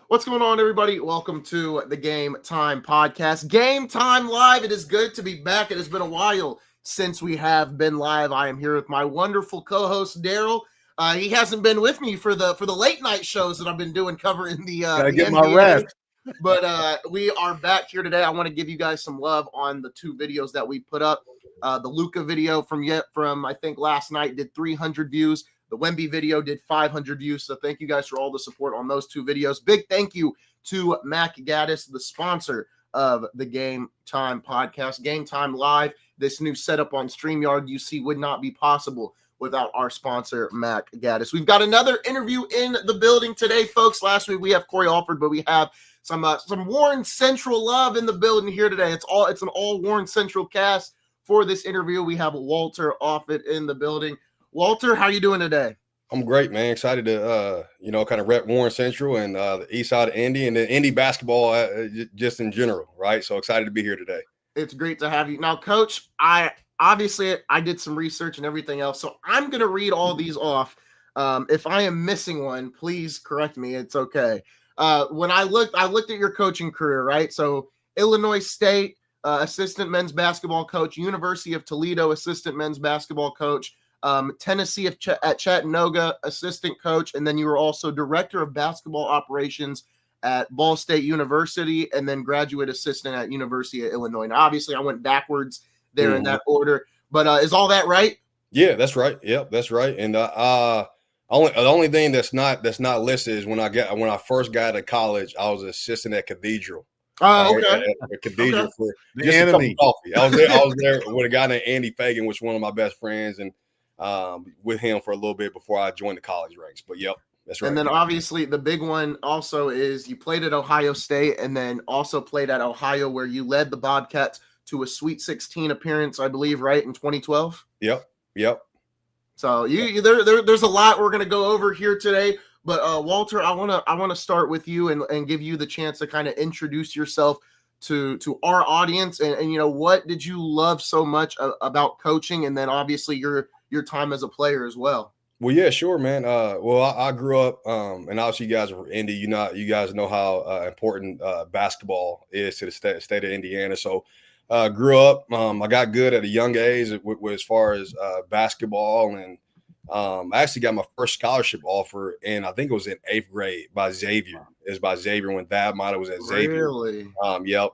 What's going on, everybody? Welcome to the Game Time Podcast. Game Time Live. It is good to be back. It has been a while since we have been live. I am here with my wonderful co-host, Daryl. He hasn't been with me for the late night shows that I've been doing covering the Gotta the get NBA. my rest. But we are back here today. I want to give you guys some love on the two videos that we put up. The Luka video from I think last night did 300 views. The Wemby video did 500 views. So thank you guys for all the support on those two videos. Big thank you to Mac Gaddis, the sponsor of the Game Time Podcast. Game Time Live, this new setup on StreamYard you see would not be possible without our sponsor, Mac Gaddis. We've got another interview in the building today, folks. Last week we have Corey Alford, but we have some Warren Central love in the building here today. It's an all Warren Central cast. For this interview, we have Walter Offutt in the building. Walter, how you doing today? I'm great, man. Excited to, kind of rep Warren Central and the east side of Indy and the Indy basketball just in general, right? So excited to be here today. It's great to have you. Now, Coach, I did some research and everything else, so I'm going to read all these off. If I am missing one, please correct me. It's okay. When I looked at your coaching career, right? So Illinois State, assistant men's basketball coach, University of Toledo, assistant men's basketball coach, Tennessee at Chattanooga, assistant coach, and then you were also director of basketball operations at Ball State University, and then graduate assistant at University of Illinois. Now, obviously, I went backwards there in that order, but is all that right? Yeah, that's right. Yep, that's right. And the only thing that's not listed is when I first got to college, I was an assistant at Cathedral. Oh, okay. At Cathedral for the just enemy. a cup of coffee. I was there with a guy named Andy Fagan, which is one of my best friends, and with him for a little bit before I joined the college ranks. But yep, that's right. And then obviously the big one also is you played at Ohio State and then also played at Ohio, where you led the Bobcats to a Sweet 16 appearance, I believe, right, in 2012. Yep. So there's a lot we're gonna go over here today. But Walter, I wanna start with you and give you the chance to kind of introduce yourself to our audience, and what did you love so much about coaching, and then obviously your time as a player as well. Well, yeah, sure, man. I grew up, and obviously you guys are Indy. You guys know how important basketball is to the state of Indiana. So, grew up. I got good at a young age as far as basketball, and I actually got my first scholarship offer, and I think it was in 8th grade by Xavier. It was by Xavier when Thad Mata was at Xavier. Really? Yep.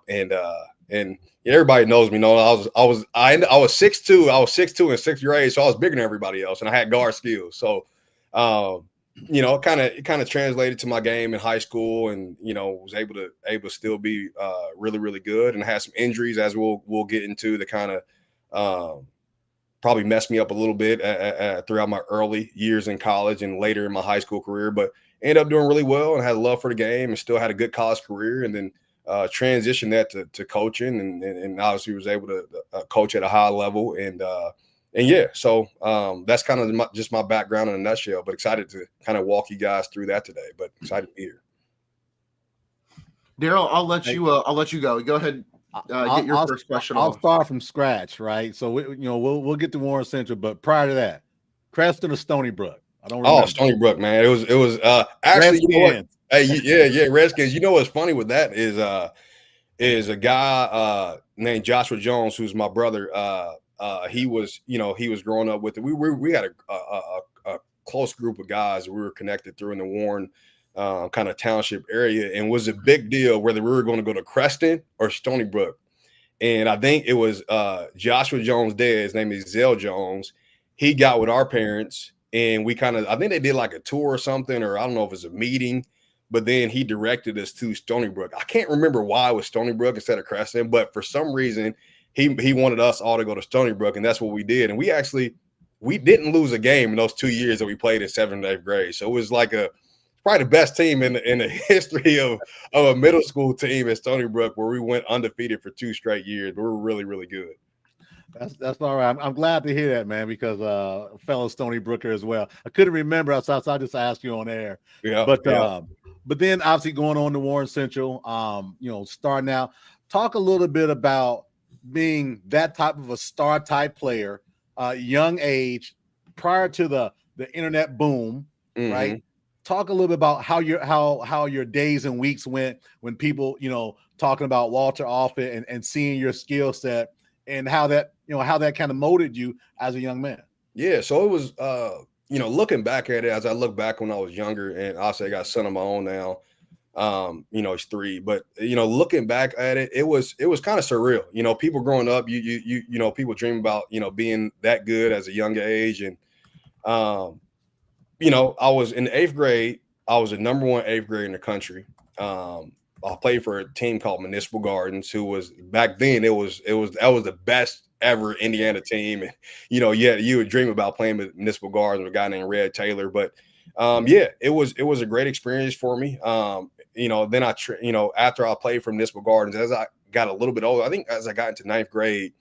And everybody knows me. I was 6'2". I was 6'2" in 6th grade, so I was bigger than everybody else, and I had guard skills. So, it kind of translated to my game in high school, and was able to still be really, really good. And I had some injuries, as we'll get into, that kind of probably messed me up a little bit throughout my early years in college and later in my high school career, but ended up doing really well and had a love for the game and still had a good college career. And then transitioned that to coaching, and obviously was able to coach at a high level. And yeah, so that's kind of just my background in a nutshell, but excited to kind of walk you guys through that today, but excited to be here. Daryl, I'll let you go. Go ahead. Get your first question. I'll start from scratch, right? So we'll get to Warren Central, but prior to that, Creston or Stony Brook? I don't remember. Oh, Stony Brook, man. It was actually, yeah, Redskins. You know what's funny with that is a guy named Joshua Jones, who's my brother. He was growing up with it. We had a close group of guys that we were connected through in the Warren kind of township area, and was a big deal whether we were going to go to Creston or Stony Brook. And I think it was Joshua Jones' dad. His name is Zell Jones. He got with our parents, and I think they did like a tour or something, or I don't know if it's a meeting, but then he directed us to Stony Brook. I can't remember why it was Stony Brook instead of Creston, but for some reason he wanted us all to go to Stony Brook, and that's what we did. And we didn't lose a game in those 2 years that we played in 7th and 8th grade. So it was like probably the best team in the history of a middle school team at Stony Brook, where we went undefeated for 2 straight years. But we were really, really good. That's all right. I'm glad to hear that, man, because a fellow Stony Brooker as well. I couldn't remember, so I just asked you on air. Yeah. But then obviously going on to Warren Central, starting out, talk a little bit about being that type of a star type player, young age, prior to the internet boom, right? talk a little bit about how your days and weeks went when people, talking about Walter Offutt and seeing your skill set and how that kind of molded you as a young man. Yeah, so it was looking back at it, as I look back when I was younger, and obviously I got a son of my own now. He's 3, but looking back at it, it was kind of surreal. People growing up, people dream about being that good as a younger age. And I was in the 8th grade. I was the number 1 8th grade in the country. I played for a team called Municipal Gardens, who was back then that was the best ever Indiana team. And you would dream about playing with Municipal Gardens with a guy named Red Taylor. But it was a great experience for me. Then after I played for Municipal Gardens, as I got a little bit older, I think as I got into 9th grade,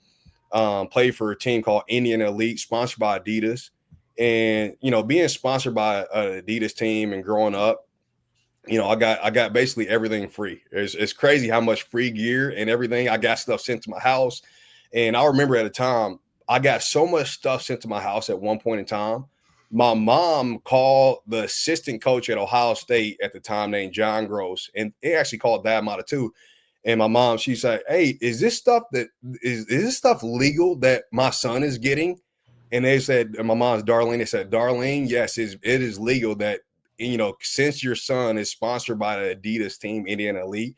played for a team called Indiana Elite, sponsored by Adidas. And being sponsored by an Adidas team and growing up, I got basically everything free. It's crazy how much free gear and everything. I got stuff sent to my house. And I remember at a time, I got so much stuff sent to my house at one point in time. My mom called the assistant coach at Ohio State at the time, named John Gross, and he actually called Dad Mata too. And my mom, she said, "Hey, is this stuff legal that my son is getting?" And they said, and my mom's Darlene. They said, "Darlene, yes, it is legal that since your son is sponsored by the Adidas team, Indiana Elite,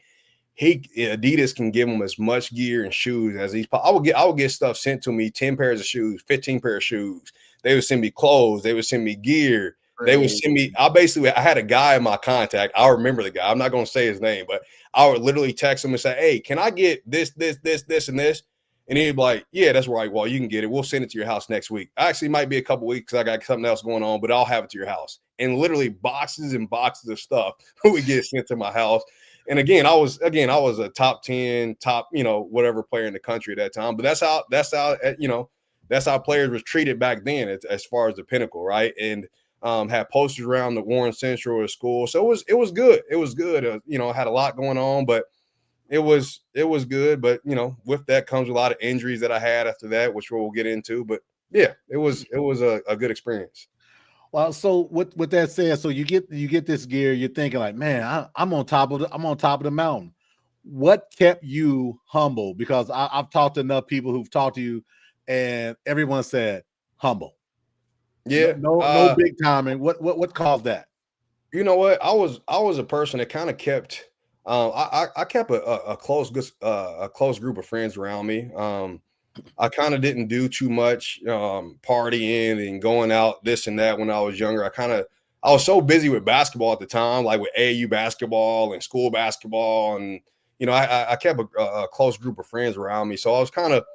Adidas can give him as much gear and shoes as he's. I would get stuff sent to me, 10 pairs of shoes, 15 pairs of shoes. They would send me clothes. They would send me gear. They would send me. I had a guy in my contact. I remember the guy. I'm not going to say his name, but I would literally text him and say, "Hey, can I get this, and this?" And he'd be like, "Yeah, that's right. Well, you can get it. We'll send it to your house next week. Actually, it might be a couple weeks because I got something else going on, but I'll have it to your house." And literally boxes and boxes of stuff would get sent to my house. And again, I was a top 10, whatever player in the country at that time. But that's how players was treated back then as far as the pinnacle, right? And had posters around the Warren Central or school. So it was good. It was good. Had a lot going on, but it was good. But with that comes a lot of injuries that I had after that, which we'll get into. But yeah, it was a good experience. Well, so with that said, so you get this gear, you're thinking like, man, I'm on top of the mountain. What kept you humble? Because I've talked to enough people who've talked to you, and everyone said humble. Yeah, no big time. And what caused that? You know what? I was a person that kind of kept. I kept a close group of friends around me. I kind of didn't do too much partying and going out this and that when I was younger. I was so busy with basketball at the time, like with AAU basketball and school basketball, and I kept a close group of friends around me. So I was kind of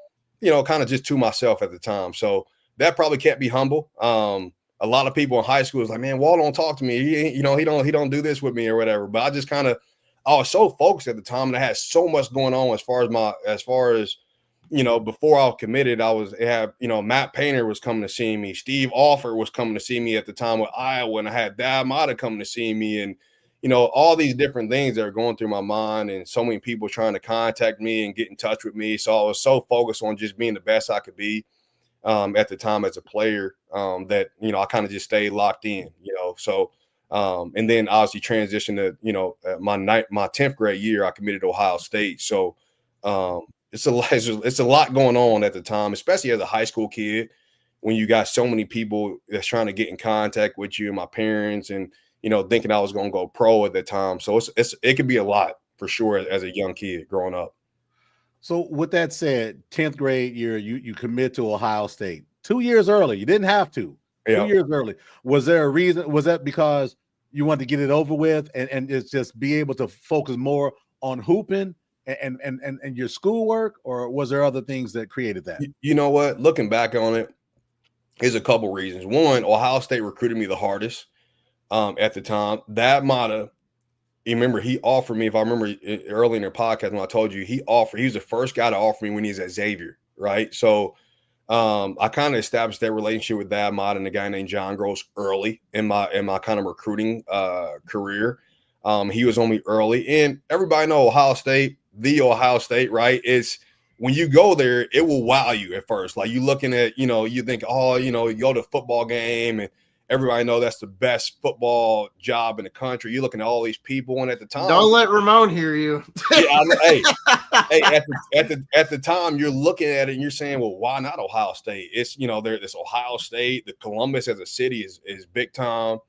just to myself at the time. So that probably kept me humble. A lot of people in high school was like, "Man, Walt don't talk to me. He don't do this with me or whatever." But I just I was so focused at the time, and I had so much going on as far as before I was committed, Matt Painter was coming to see me. Steve Offer was coming to see me at the time with Iowa, and I had Dad Mata coming to see me, and all these different things that are going through my mind, and so many people trying to contact me and get in touch with me. So I was so focused on just being the best I could be at the time as a player that I kind of just stayed locked in. So and then obviously transitioned to my 10th grade year, I committed to Ohio State. So it's a lot going on at the time, especially as a high school kid, when you got so many people that's trying to get in contact with you, and my parents, and thinking I was going to go pro at that time. So it could be a lot for sure as a young kid growing up. So with that said, 10th grade year, you commit to Ohio State 2 years early. You didn't have to. Yeah. 2 years early. Was there a reason? Was that because you wanted to get it over with and it's just be able to focus more on hooping and your schoolwork, or was there other things that created that? You know what? Looking back on it, there's a couple reasons. One, Ohio State recruited me the hardest at the time. Dad Mata, you remember, he offered me, if I remember early in their podcast when I told you, he was the first guy to offer me when he was at Xavier, right? So I kind of established that relationship with Dad Mata and a guy named John Gross early in my kind of recruiting career. He was on me early, and everybody know Ohio State, right? It's when you go there, it will wow you at first. Like you looking at, you think, you go to a football game everybody know that's the best football job in the country. You're looking at all these people, and at the time, don't let Ramon hear you. Yeah, hey, at the time, you're looking at it and you're saying, well, why not Ohio State? It's there's Ohio State, the Columbus as a city is big time.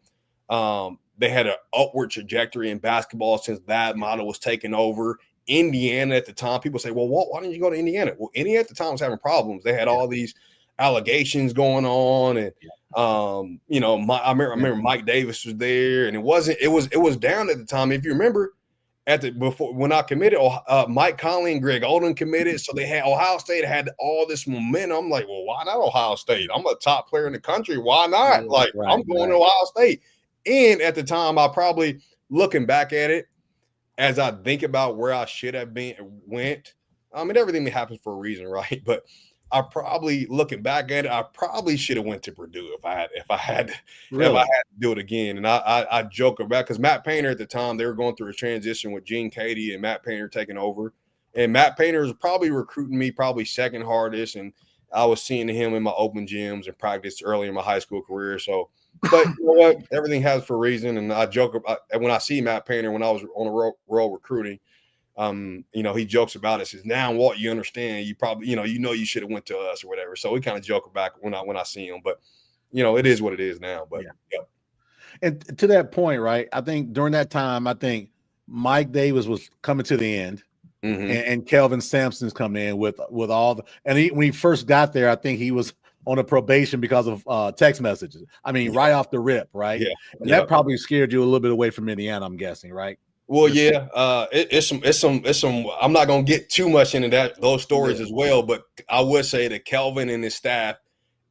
They had an upward trajectory in basketball since that model was taken over. Indiana at the time, people say, well, why didn't you go to Indiana? Well, Indiana at the time was having problems. They had all these allegations going on, and I remember Mike Davis was there, and it was down at the time. If you remember, before when I committed, Mike Conley and Greg Oden committed, so they had Ohio State had all this momentum. I'm like, well, why not Ohio State? I'm a top player in the country. Why not? I'm going to Ohio State. And at the time, I probably looking back at it, as I think about where I should have went. I mean, everything happens for a reason, right? But I probably looking back at it, I probably should have went to Purdue if I had to do it again. And I joke about because Matt Painter at the time, they were going through a transition with Gene Cady and Matt Painter taking over. And Matt Painter was probably recruiting me probably second hardest. And I was seeing him in my open gyms and practice early in my high school career. So, but you know what? Everything has for a reason. And I joke about when I see Matt Painter when I was on the road recruiting. He jokes about it, says, now Walt, you understand, you probably, you should have went to us or whatever. So we kind of joke about when I see him, but it is what it is now. But yeah. And to that point, right? I think during that time, Mike Davis was coming to the end, and Kelvin Sampson's coming in with all the, and when he first got there, I think he was on a probation because of text messages. I mean, right off the rip, right? Yeah. And that probably scared you a little bit away from Indiana, I'm guessing, right? Well, yeah, it's some. I'm not gonna get too much into those stories as well, but I would say that Kelvin and his staff,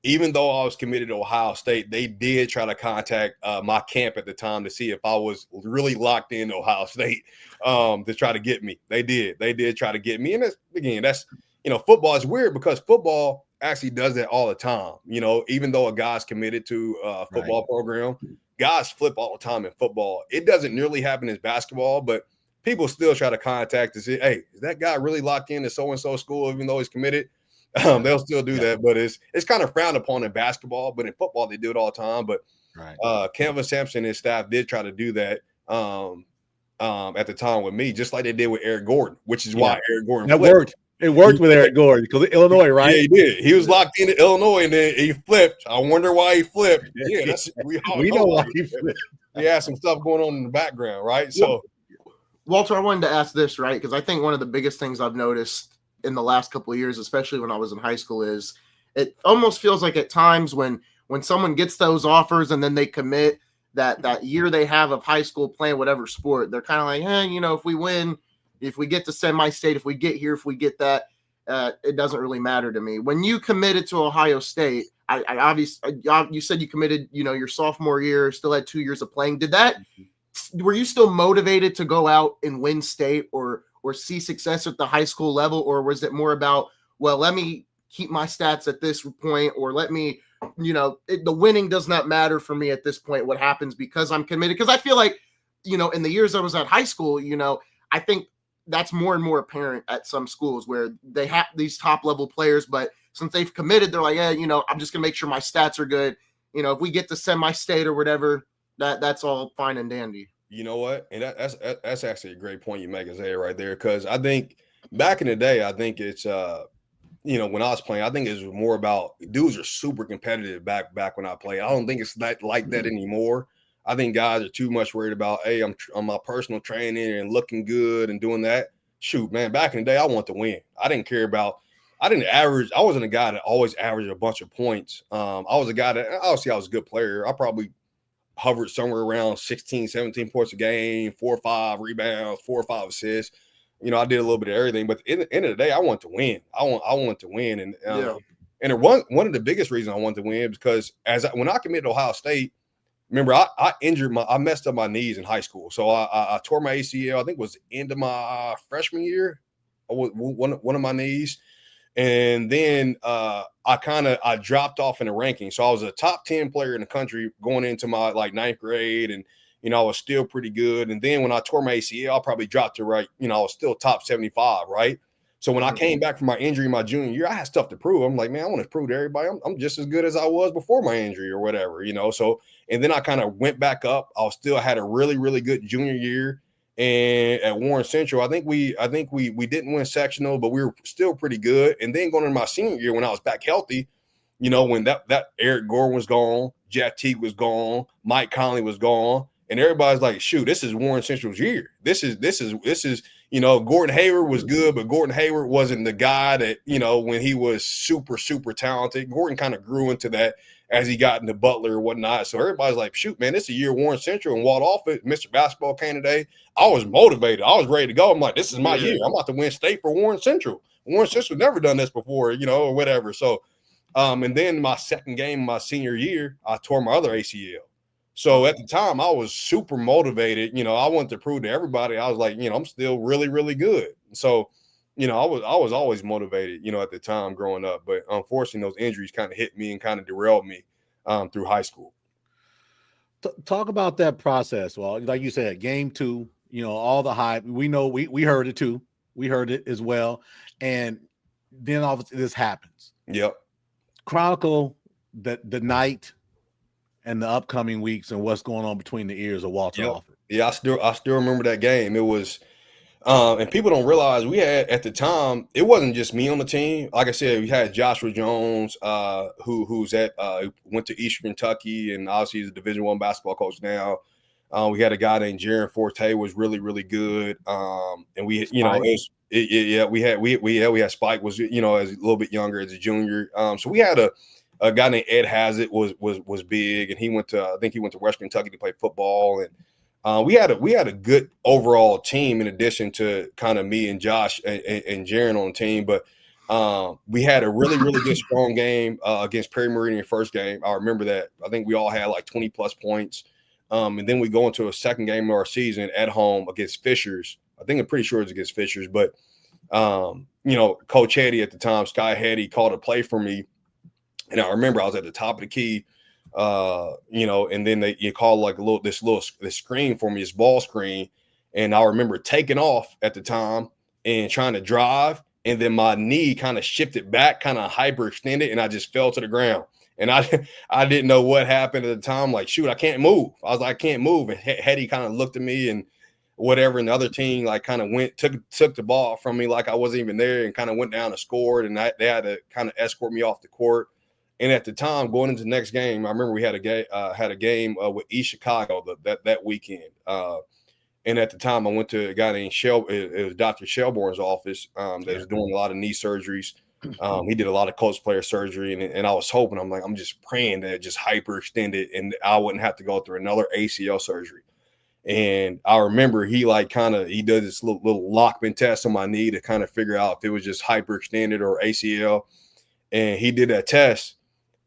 even though I was committed to Ohio State, they did try to contact my camp at the time to see if I was really locked in Ohio State to try to get me. They did try to get me, and that's football is weird because football actually does that all the time. Even though a guy's committed to a football program. Guys flip all the time in football. It doesn't nearly happen in basketball, but people still try to contact and say, hey, is that guy really locked into so-and-so school even though he's committed? They'll still do that, but it's kind of frowned upon in basketball, but in football they do it all the time. But Kelvin Sampson and his staff did try to do that at the time with me, just like they did with Eric Gordon, which is why Eric Gordon worked. It worked with Eric Gordon because of Illinois, right? Yeah, he did. He was locked into Illinois, and then he flipped. I wonder why he flipped. Yeah, we know why he flipped. He had some stuff going on in the background, right? So, Walter, I wanted to ask this, right? Because I think one of the biggest things I've noticed in the last couple of years, especially when I was in high school, is it almost feels like at times when someone gets those offers and then they commit that year they have of high school playing whatever sport, they're kind of like, if we win, if we get to semi-state, if we get here, if we get that, it doesn't really matter to me. When you committed to Ohio State, I obviously, you said you committed, your sophomore year, still had 2 years of playing. Were you still motivated to go out and win state or see success at the high school level? Or was it more about, well, let me keep my stats at this point, or let me, the winning does not matter for me at this point, what happens because I'm committed? Because I feel like, in the years I was at high school, I think that's more and more apparent at some schools where they have these top level players, but since they've committed, they're like, I'm just gonna make sure my stats are good. If we get to semi-state or whatever, that's all fine and dandy. You know what? And that's actually a great point you make, Isaiah, right there. Because I think back in the day, I think it's when I was playing, I think it was more about dudes are super competitive back when I played. I don't think it's like that anymore. I think guys are too much worried about, hey, I'm my personal training and looking good and doing that. Shoot, man, back in the day, I want to win. I didn't care about – I wasn't a guy that always averaged a bunch of points. I was a guy that – obviously, I was a good player. I probably hovered somewhere around 16, 17 points a game, 4 or 5 rebounds, 4 or 5 assists. I did a little bit of everything. But at the end of the day, I want to win. I want to win. And one of the biggest reasons I wanted to win is because when I committed to Ohio State, remember, I messed up my knees in high school. So I tore my ACL, I think it was the end of my freshman year, one of my knees. And then I dropped off in the ranking. So I was a top 10 player in the country going into my ninth grade. And, I was still pretty good. And then when I tore my ACL, I probably dropped to I was still top 75, right? So when I came back from my injury my junior year, I had stuff to prove. I'm like, man, I want to prove to everybody I'm just as good as I was before my injury or whatever, you know. So, and then I kind of went back up. I still had a really, really good junior year. And at Warren Central, I think we didn't win sectional, but we were still pretty good. And then going into my senior year when I was back healthy, you know, when that Eric Gordon was gone, Jack Teague was gone, Mike Conley was gone, and everybody's like, shoot, this is Warren Central's year. This is, you know, Gordon Hayward was good, but Gordon Hayward wasn't the guy that, you know, when he was super, super talented. Gordon kind of grew into that as he got into Butler or whatnot. So everybody's like, shoot, man, this is a year Warren Central and Walter Offutt, Mr. Basketball candidate. I was motivated. I was ready to go. I'm like, this is my year. I'm about to win state for Warren Central. Warren Central never done this before, you know, or whatever. So, and then my second game, my senior year, I tore my other ACL. So at the time, I was super motivated. You know, I wanted to prove to everybody. I was like, you know, I'm still really, really good. So, you know, I was always motivated, you know, at the time growing up. But unfortunately, those injuries kind of hit me and kind of derailed me through high school. Talk about that process. Well, like you said, game 2, you know, all the hype. We know we heard it too. We heard it as well. And then obviously this happens. Yep. Chronicle the night and the upcoming weeks and what's going on between the ears of Walter Offutt. Yeah, I still remember that game. It was and people don't realize we had at the time, it wasn't just me on the team. Like I said, we had Joshua Jones, who's went to Eastern Kentucky, and obviously he's a Division I basketball coach now. We had a guy named Jaron Forte, was really, really good. And we, you know, we had Spike was, you know, as a little bit younger as a junior. So we had a guy named Ed Hazard was big, and I think he went to Western Kentucky to play football. And we had a good overall team in addition to kind of me and Josh and Jaron on the team. But we had a really, really good strong game against Perry Meridian first game. I remember that. I think we all had like 20 plus points. And then we go into a second game of our season at home against Fishers. I'm pretty sure it's against Fishers, but you know, Coach Hetty at the time, Sky Hetty, called a play for me. And I remember I was at the top of the key, you know, and then you call like this screen for me, this ball screen. And I remember taking off at the time and trying to drive. And then my knee kind of shifted back, kind of hyperextended, and I just fell to the ground. And I didn't know what happened at the time. Like, shoot, I can't move. I was like, I can't move. And Hetty kind of looked at me and whatever. And the other team like kind of took the ball from me like I wasn't even there, and kind of went down and scored. And they had to kind of escort me off the court. And at the time, going into the next game, I remember we had a game with East Chicago that weekend. And at the time, I went to a guy named it was Dr. Shelbourne's office that was doing a lot of knee surgeries. He did a lot of coach player surgery, and I was hoping, I'm just praying that it just hyperextended and I wouldn't have to go through another ACL surgery. And I remember he did this little Lockman test on my knee to kind of figure out if it was just hyperextended or ACL. And he did that test.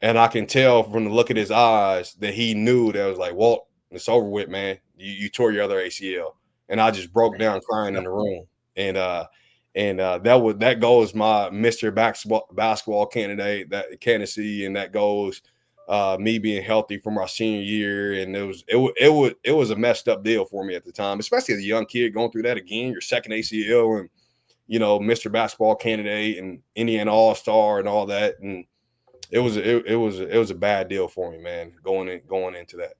And I can tell from the look at his eyes that he knew that. I was like, well, it's over with, man. You tore your other ACL. And I just broke down crying in the room. And that goes my Mr. Basketball candidate, that candidacy, and that goes me being healthy from our senior year. And it was a messed up deal for me at the time, especially as a young kid going through that again, your second ACL, and you know, Mr. Basketball candidate and Indiana All-Star and all that. And it was a bad deal for me, man, going into that.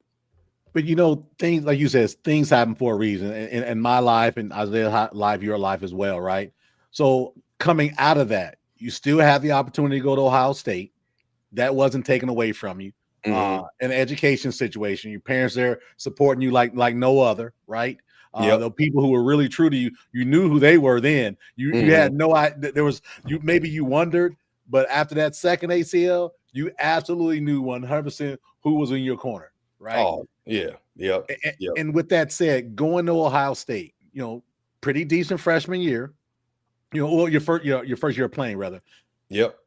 But you know, things like you said, things happen for a reason. In my life, and Isaiah's life, your life as well, right? So coming out of that, you still have the opportunity to go to Ohio State. That wasn't taken away from you. An education situation. Your parents there supporting you like no other, right? The people who were really true to you, you knew who they were then. You had no idea. Maybe you wondered, but after that second ACL, you absolutely knew 100% who was in your corner, right? Oh, yeah. Yep. And with that said, going to Ohio State, you know, pretty decent freshman year. You know, well, your first year of playing, rather. Yep.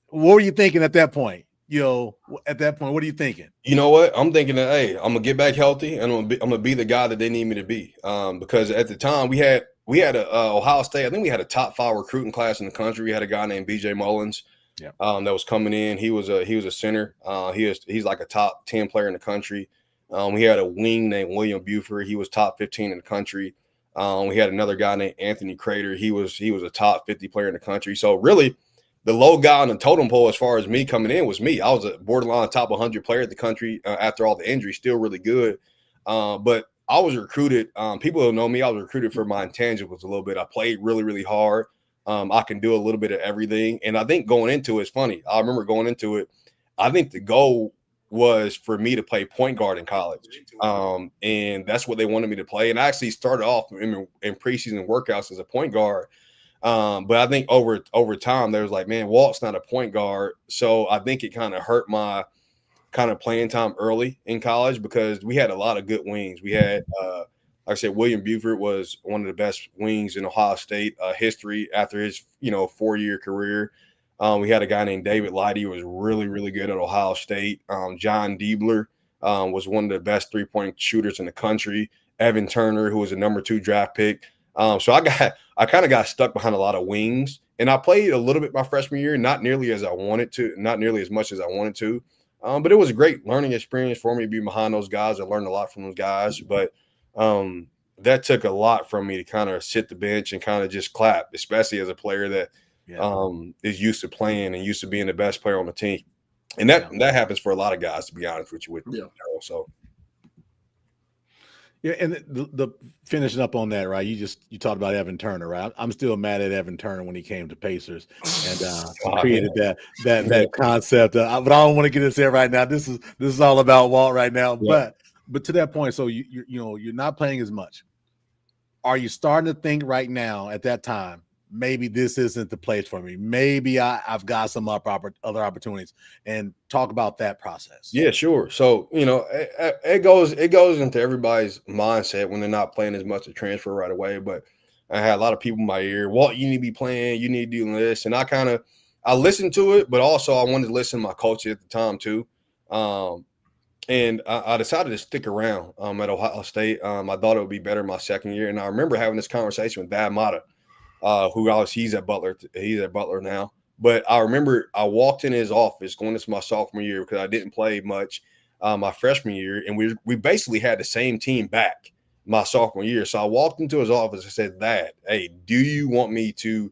What were you thinking at that point? You know, at that point, what are you thinking? You know what? I'm thinking that, hey, I'm gonna get back healthy, and I'm gonna be the guy that they need me to be. Because at the time we had a Ohio State. I think we had a top 5 recruiting class in the country. We had a guy named BJ Mullins, that was coming in. He was a center. He's like a top 10 player in the country. We had a wing named William Buford. He was top 15 in the country. We had another guy named Anthony Crater. He was a top 50 player in the country. So really, the low guy on the totem pole as far as me coming in was me. I was a borderline top 100 player in the country after all the injuries, still really good. But I was recruited. People who know me, I was recruited for my intangibles a little bit. I played really, really hard. I can do a little bit of everything. And I think going into it's funny. I remember going into it, I think the goal was for me to play point guard in college. And that's what they wanted me to play. And I actually started off in preseason workouts as a point guard. But I think over time, there was like, man, Walt's not a point guard. So I think it kind of hurt my kind of playing time early in college because we had a lot of good wings. We had, like I said, William Buford was one of the best wings in Ohio State history after his, 4-year career. We had a guy named David Lighty who was really, really good at Ohio State. John Diebler was one of the best three-point shooters in the country. Evan Turner, who was a number 2 draft pick. So I kind of got stuck behind a lot of wings, and I played a little bit my freshman year, not nearly as much as I wanted to. But it was a great learning experience for me to be behind those guys. I learned a lot from those guys, but that took a lot from me to kind of sit the bench and kind of just clap, especially as a player that is used to playing and used to being the best player on the team. And that happens for a lot of guys, to be honest with you. So. Yeah, and the finishing up on that, right? You talked about Evan Turner, right? I'm still mad at Evan Turner when he came to Pacers and created that concept. But I don't want to get into it right now. This is all about Walt right now. Yeah. But to that point, so you're not playing as much. Are you starting to think right now at that time, maybe this isn't the place for me? Maybe I've got some other opportunities, and talk about that process. Yeah, sure. So, it goes into everybody's mindset when they're not playing as much to transfer right away. But I had a lot of people in my ear, Walt, you need to be playing, you need to do this. And I listened to it, but also I wanted to listen to my coach at the time too. And I decided to stick around at Ohio State. I thought it would be better my second year. And I remember having this conversation with Dad Mata, he's at Butler. He's at Butler now. But I remember I walked in his office going into my sophomore year because I didn't play much my freshman year. And we basically had the same team back my sophomore year. So I walked into his office and said, Dad, hey, do you want me to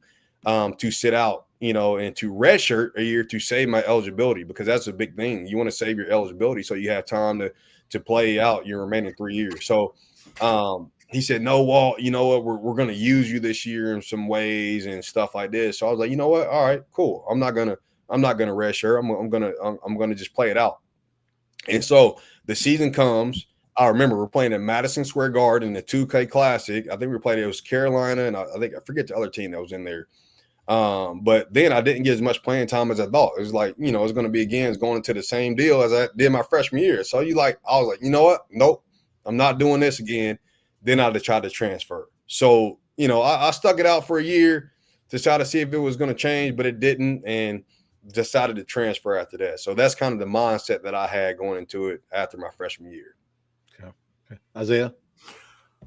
sit out, and to redshirt a year to save my eligibility? Because that's a big thing. You want to save your eligibility so you have time to play out your remaining 3 years. So he said, no, Walt, you know what? We're going to use you this year in some ways and stuff like this. So I was like, you know what? All right, cool. I'm not gonna redshirt. I'm gonna just play it out. And so the season comes. I remember we're playing at Madison Square Garden in the 2K Classic. I think it was Carolina, and I forget the other team that was in there. But then I didn't get as much playing time as I thought. It was like, it's going to be it's going into the same deal as I did my freshman year. So I was like, you know what? Nope, I'm not doing this again. Then I tried to transfer. So, I stuck it out for a year to try to see if it was going to change, but it didn't, and decided to transfer after that. So that's kind of the mindset that I had going into it after my freshman year. Okay. Isaiah?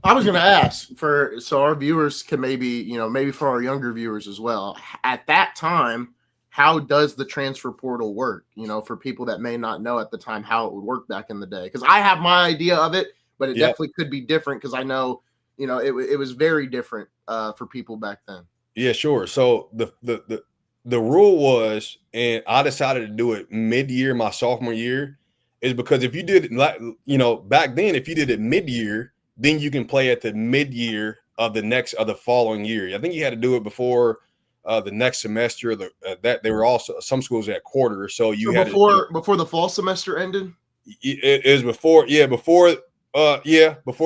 I was going to ask so our viewers can maybe for our younger viewers as well. At that time, how does the transfer portal work? For people that may not know at the time how it would work back in the day, because I have my idea of it, but it definitely could be different because I know, it was very different for people back then. Yeah, sure. So the rule was, and I decided to do it mid-year my sophomore year, is because if you did it, back then, if you did it mid-year, then you can play at the mid-year of the following year. I think you had to do it before the next semester. That they were also some schools at quarter, so you had before the fall semester ended. It was before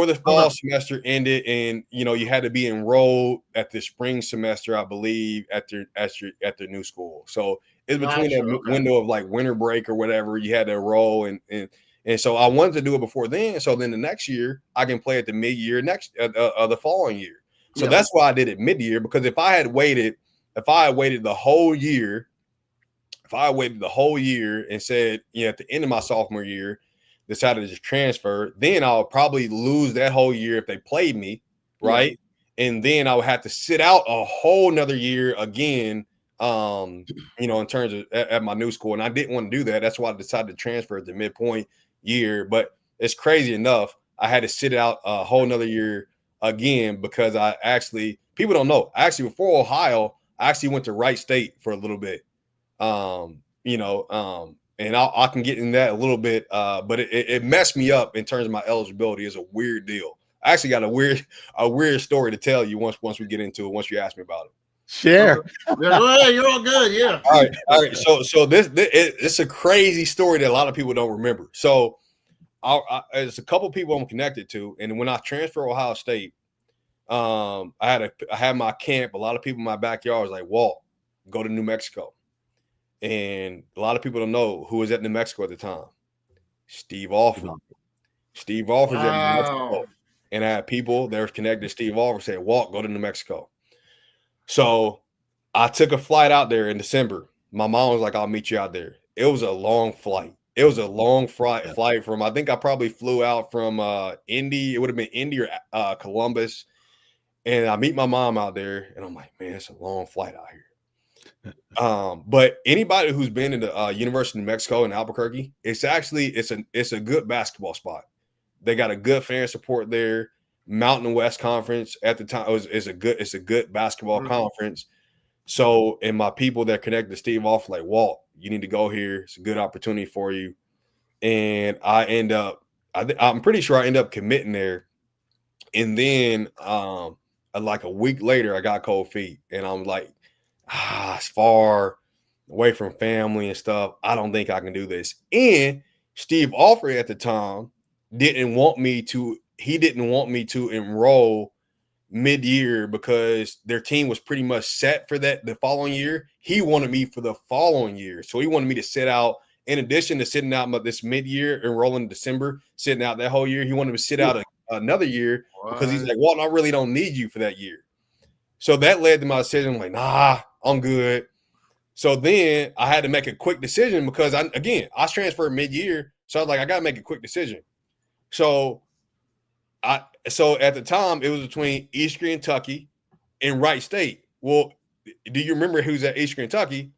the fall semester ended, and you had to be enrolled at the spring semester, I believe, at the new school. So it's between that window of like winter break or whatever. You had to enroll, and so I wanted to do it before then. So then the next year I can play at the mid-year the following year. So that's why I did it mid-year, because if I had waited the whole year, and said, at the end of my sophomore year, decided to just transfer, then I'll probably lose that whole year if they played me, right? Yeah. And then I would have to sit out a whole nother year again, in terms of at my new school. And I didn't want to do that. That's why I decided to transfer at the midpoint year. But it's crazy enough, I had to sit out a whole nother year again because people don't know. Actually, before Ohio, I actually went to Wright State for a little bit. And I can get in that a little bit, but it messed me up in terms of my eligibility. It's a weird deal. I actually got a weird story to tell you once we get into it. Once you ask me about it. Share. Yeah, you're all good. Yeah. All right. So it's a crazy story that a lot of people don't remember. So there's a couple people I'm connected to, and when I transferred to Ohio State, I had my camp. A lot of people in my backyard was like, "Walt, go to New Mexico." And a lot of people don't know who was at New Mexico at the time. Steve Offutt. Steve Offutt's at New Mexico. And I had people that were connected to Steve Offutt say, Walt, go to New Mexico. So I took a flight out there in December. My mom was like, I'll meet you out there. It was a long flight. It was a long flight from, I think I probably flew out from Indy. It would have been Indy or Columbus. And I meet my mom out there, and I'm like, man, it's a long flight out here. But anybody who's been in the University of New Mexico in Albuquerque, it's a good basketball spot. They got a good fan support there. Mountain West Conference at the time it's a good basketball conference. So, and my people that connected to Steve off like, Walt, you need to go here. It's a good opportunity for you. And I'm pretty sure I end up committing there. And then like a week later, I got cold feet, and I'm like, it's far away from family and stuff. I don't think I can do this. And Steve Offutt at the time didn't want me to enroll mid-year because their team was pretty much set for that the following year. He wanted me for the following year. So he wanted me to sit out, in addition to sitting out this mid-year, enrolling in December, sitting out that whole year. He wanted me to sit out another year because he's like, Walton, I really don't need you for that year. So that led to my decision. I'm like, nah, I'm good. So then I had to make a quick decision because I was transferred mid-year. So I was like, I got to make a quick decision. So at the time it was between Eastern Kentucky and Wright State. Well, do you remember who's at Eastern Kentucky?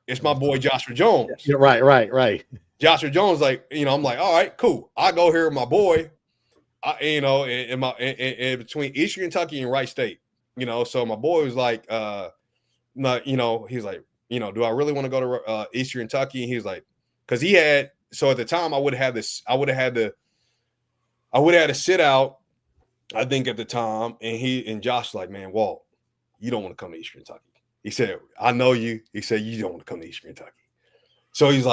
It's my boy Joshua Jones. Yeah, right. Joshua Jones, like, I'm like, all right, cool. I go here with my boy, in between Eastern Kentucky and Wright State. So my boy was like, he's like, do I really want to go to Eastern Kentucky? And he's like, because he had, so at the time I would have had to sit out, I think at the time, and Josh was like, man, Walt, you don't want to come to Eastern Kentucky. He said, I know you. He said, you don't want to come to Eastern Kentucky. So I was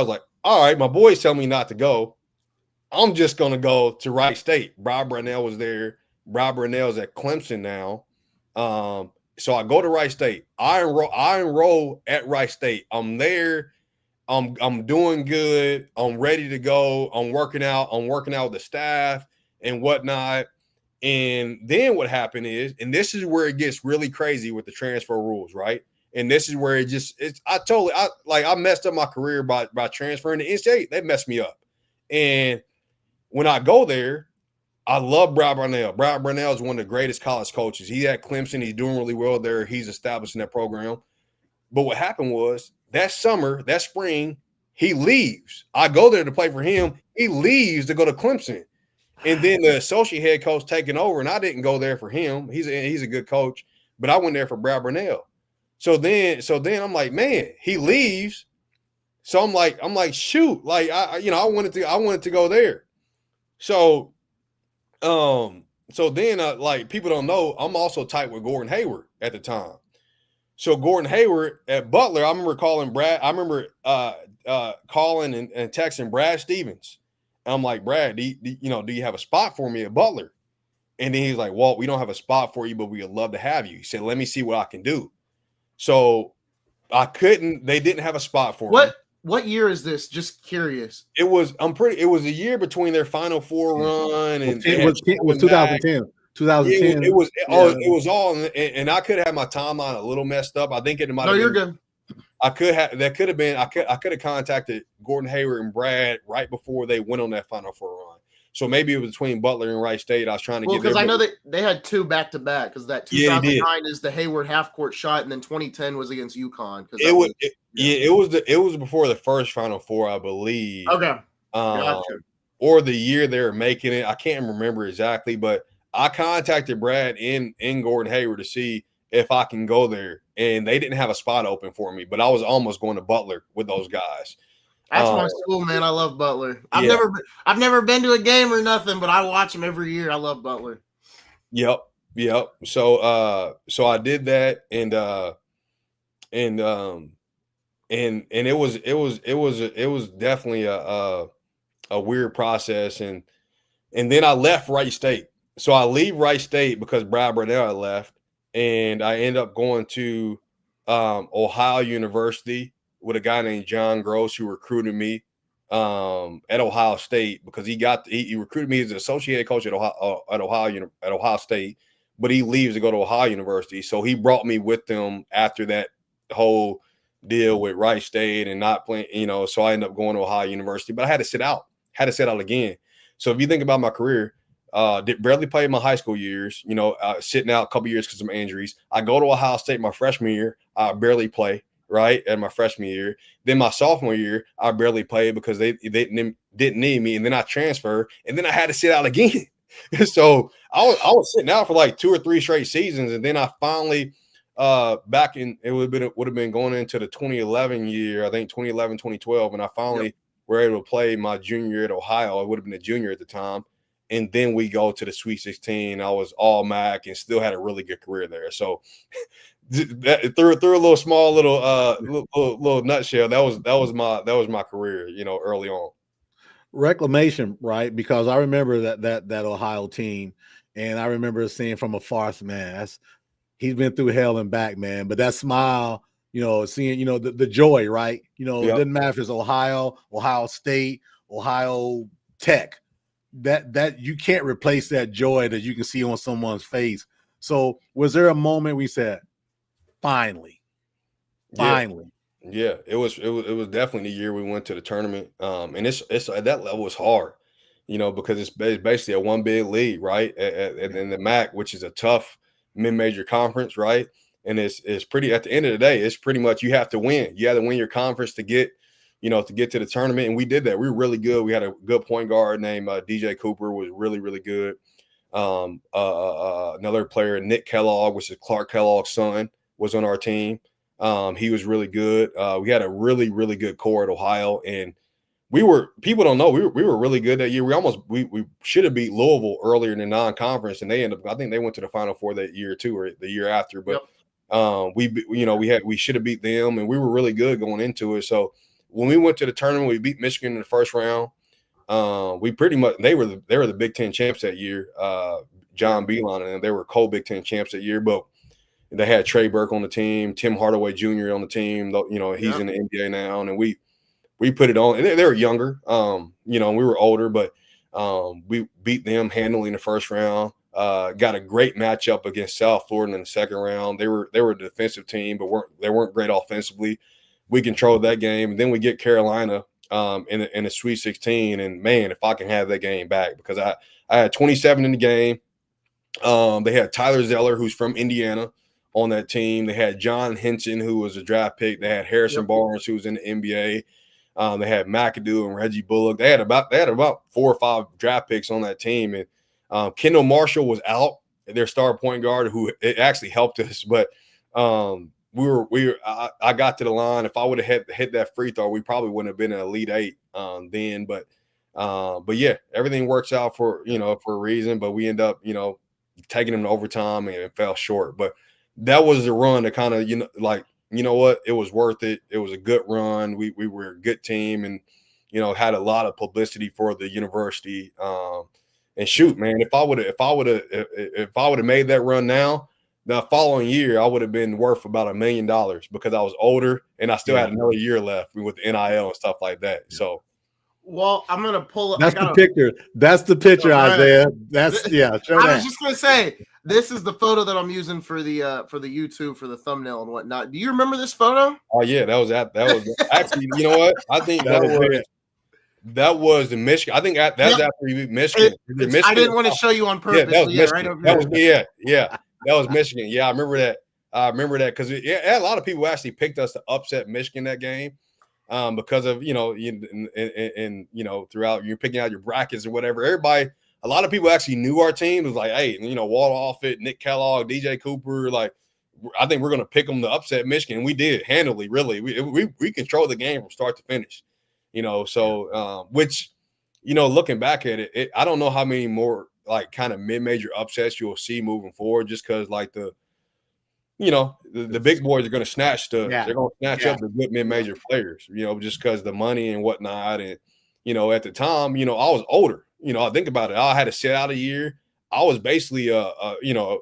like, all right, my boys tell me not to go. I'm just going to go to Wright State. Bob Brownell was there. Bob Brownell's at Clemson now. So I go to Wright State. I enroll at Wright State. I'm there. I'm doing good. I'm ready to go. I'm working out with the staff and whatnot. And then what happened is, and this is where it gets really crazy with the transfer rules, right? And this is where I messed up my career by transferring to NCAA. They messed me up. And when I go there, I love Bob Brownell. Bob Brownell is one of the greatest college coaches. He's at Clemson. He's doing really well there. He's establishing that program. But what happened was that spring, he leaves. I go there to play for him. He leaves to go to Clemson. And then the associate head coach taking over, and I didn't go there for him. He's a good coach, but I went there for Bob Brownell. So then I'm like, man, he leaves. So I'm like, shoot, like I wanted to go there. So then like people don't know, I'm also tight with Gordon Hayward at the time. So Gordon Hayward at Butler, I remember calling Brad. I remember calling and texting Brad Stevens. And I'm like, Brad, do you have a spot for me at Butler? And then he's like, Walt, we don't have a spot for you, but we would love to have you. He said, let me see what I can do. So they didn't have a spot for me. What year is this? Just curious. It was a year between their Final Four run and it was 2010. 2010. It was all, and I could have my timeline a little messed up. I think it might have been. No, you're good. I could have contacted Gordon Hayward and Brad right before they went on that Final Four run. So maybe it was between Butler and Wright State. I was trying to get there. Because I know that they had two back-to-back, because that 2009 is the Hayward half-court shot, and then 2010 was against UConn. It was before the first Final Four, I believe. Okay. Gotcha. Or the year they were making it. I can't remember exactly, but I contacted Brad in Gordon Hayward to see if I can go there, and they didn't have a spot open for me, but I was almost going to Butler with those guys. That's my school, man. I love Butler. I've Yeah. never been to a game or nothing, but I watch them every year. I love Butler. Yep. So I did that, and it was definitely a weird process, and then I left Wright State. So I leave Wright State because Brad Burnell had left, and I end up going to Ohio University with a guy named John Gross, who recruited me at Ohio State, because he recruited me as an associate coach at Ohio State, but he leaves to go to Ohio University. So he brought me with them after that whole deal with Wright State and not playing, so I ended up going to Ohio University, but I had to sit out again. So if you think about my career, did barely play my high school years, sitting out a couple years because of injuries. I go to Ohio State my freshman year, I barely play, right, at my freshman year. Then my sophomore year, I barely played because they didn't need me, and then I transferred, and then I had to sit out again. So I was sitting out for like 2 or 3 straight seasons, and then I finally it would have been going into the 2011 year, I think 2011, 2012, and I finally were able to play my junior year at Ohio. I would have been a junior at the time. And then we go to the Sweet 16. I was all MAC and still had a really good career there. So through a little small little nutshell, that was my career, early on. Reclamation, right? Because I remember that Ohio team, and I remember seeing from afar, man, he's been through hell and back, man. But that smile, seeing, the joy, right? It doesn't matter if it's Ohio State, Ohio Tech. That you can't replace that joy that you can see on someone's face. So was there a moment we said, finally? Yeah, it was definitely the year we went to the tournament. And it's at that level, it's hard, because it's basically a one big league, right? In the MAC, which is a tough mid-major conference, right? And it's pretty, at the end of the day, it's pretty much you have to win. You have to win your conference to get to the tournament. And we did that. We were really good. We had a good point guard named DJ Cooper, was really, really good. Another player, Nick Kellogg, which is Clark Kellogg's son, was on our team. He was really good. We had a really, really good core at Ohio, and people don't know, we were really good that year. We should have beat Louisville earlier in the non-conference, and I think they went to the Final Four that year too, or the year after. But we should have beat them, and we were really good going into it. So when we went to the tournament, we beat Michigan in the first round. We pretty much, they were the Big Ten champs that year. John Beilein and they were co-Big Ten champs that year, but they had Trey Burke on the team, Tim Hardaway Jr. on the team. He's in the NBA now, and we put it on. And they were younger, we were older, but we beat them handily in the first round. Got a great matchup against South Florida in the second round. They were a defensive team, but they weren't great offensively. We controlled that game, and then we get Carolina in the Sweet 16. And man, if I can have that game back, because I had 27 in the game. They had Tyler Zeller, who's from Indiana, on that team. They had John Henson, who was a draft pick. They had Harrison Barnes, who was in the NBA. They had McAdoo and Reggie Bullock. They had about 4 or 5 draft picks on that team. And Kendall Marshall was out, their star point guard, who it actually helped us. But I got to the line. If I would have hit that free throw, we probably wouldn't have been an Elite Eight then. But yeah, everything works out for a reason. But we end up taking them to overtime and fell short. But that was the run that kind of it was worth it. It was a good run. We were a good team, and had a lot of publicity for the university. And shoot, man, if I would have made that run now, the following year I would have been worth about $1 million, because I was older and I still had another year left with the NIL and stuff like that. So, well, I'm gonna pull up. That's the picture. That's the picture, Isaiah. I was just gonna say, this is the photo that I'm using for the YouTube, for the thumbnail and whatnot. Do you remember this photo? Oh yeah, that was actually. You know what? I think that was the Michigan. I think that's after we beat Michigan. I didn't want to show you on purpose. Yeah, that was Michigan. Right over here. That was Michigan. Yeah, I remember that because a lot of people actually picked us to upset Michigan that game, because of throughout you're picking out your brackets or whatever. Everybody a lot of people actually knew our team. It was like, hey, you know, Walter Offutt, Nick Kellogg, DJ Cooper, like, I think we're going to pick them to upset Michigan. And we did handily, really. We controlled the game from start to finish, you know. So, which, you know, looking back at it, I don't know how many more like kind of mid-major upsets you'll see moving forward, just because like the big boys are going to snatch they're going to snatch up the good mid-major players, you know, just because the money and whatnot. And, you know, at the time, you know, I was older. You know, I think about it. I had to sit out a year. I was basically an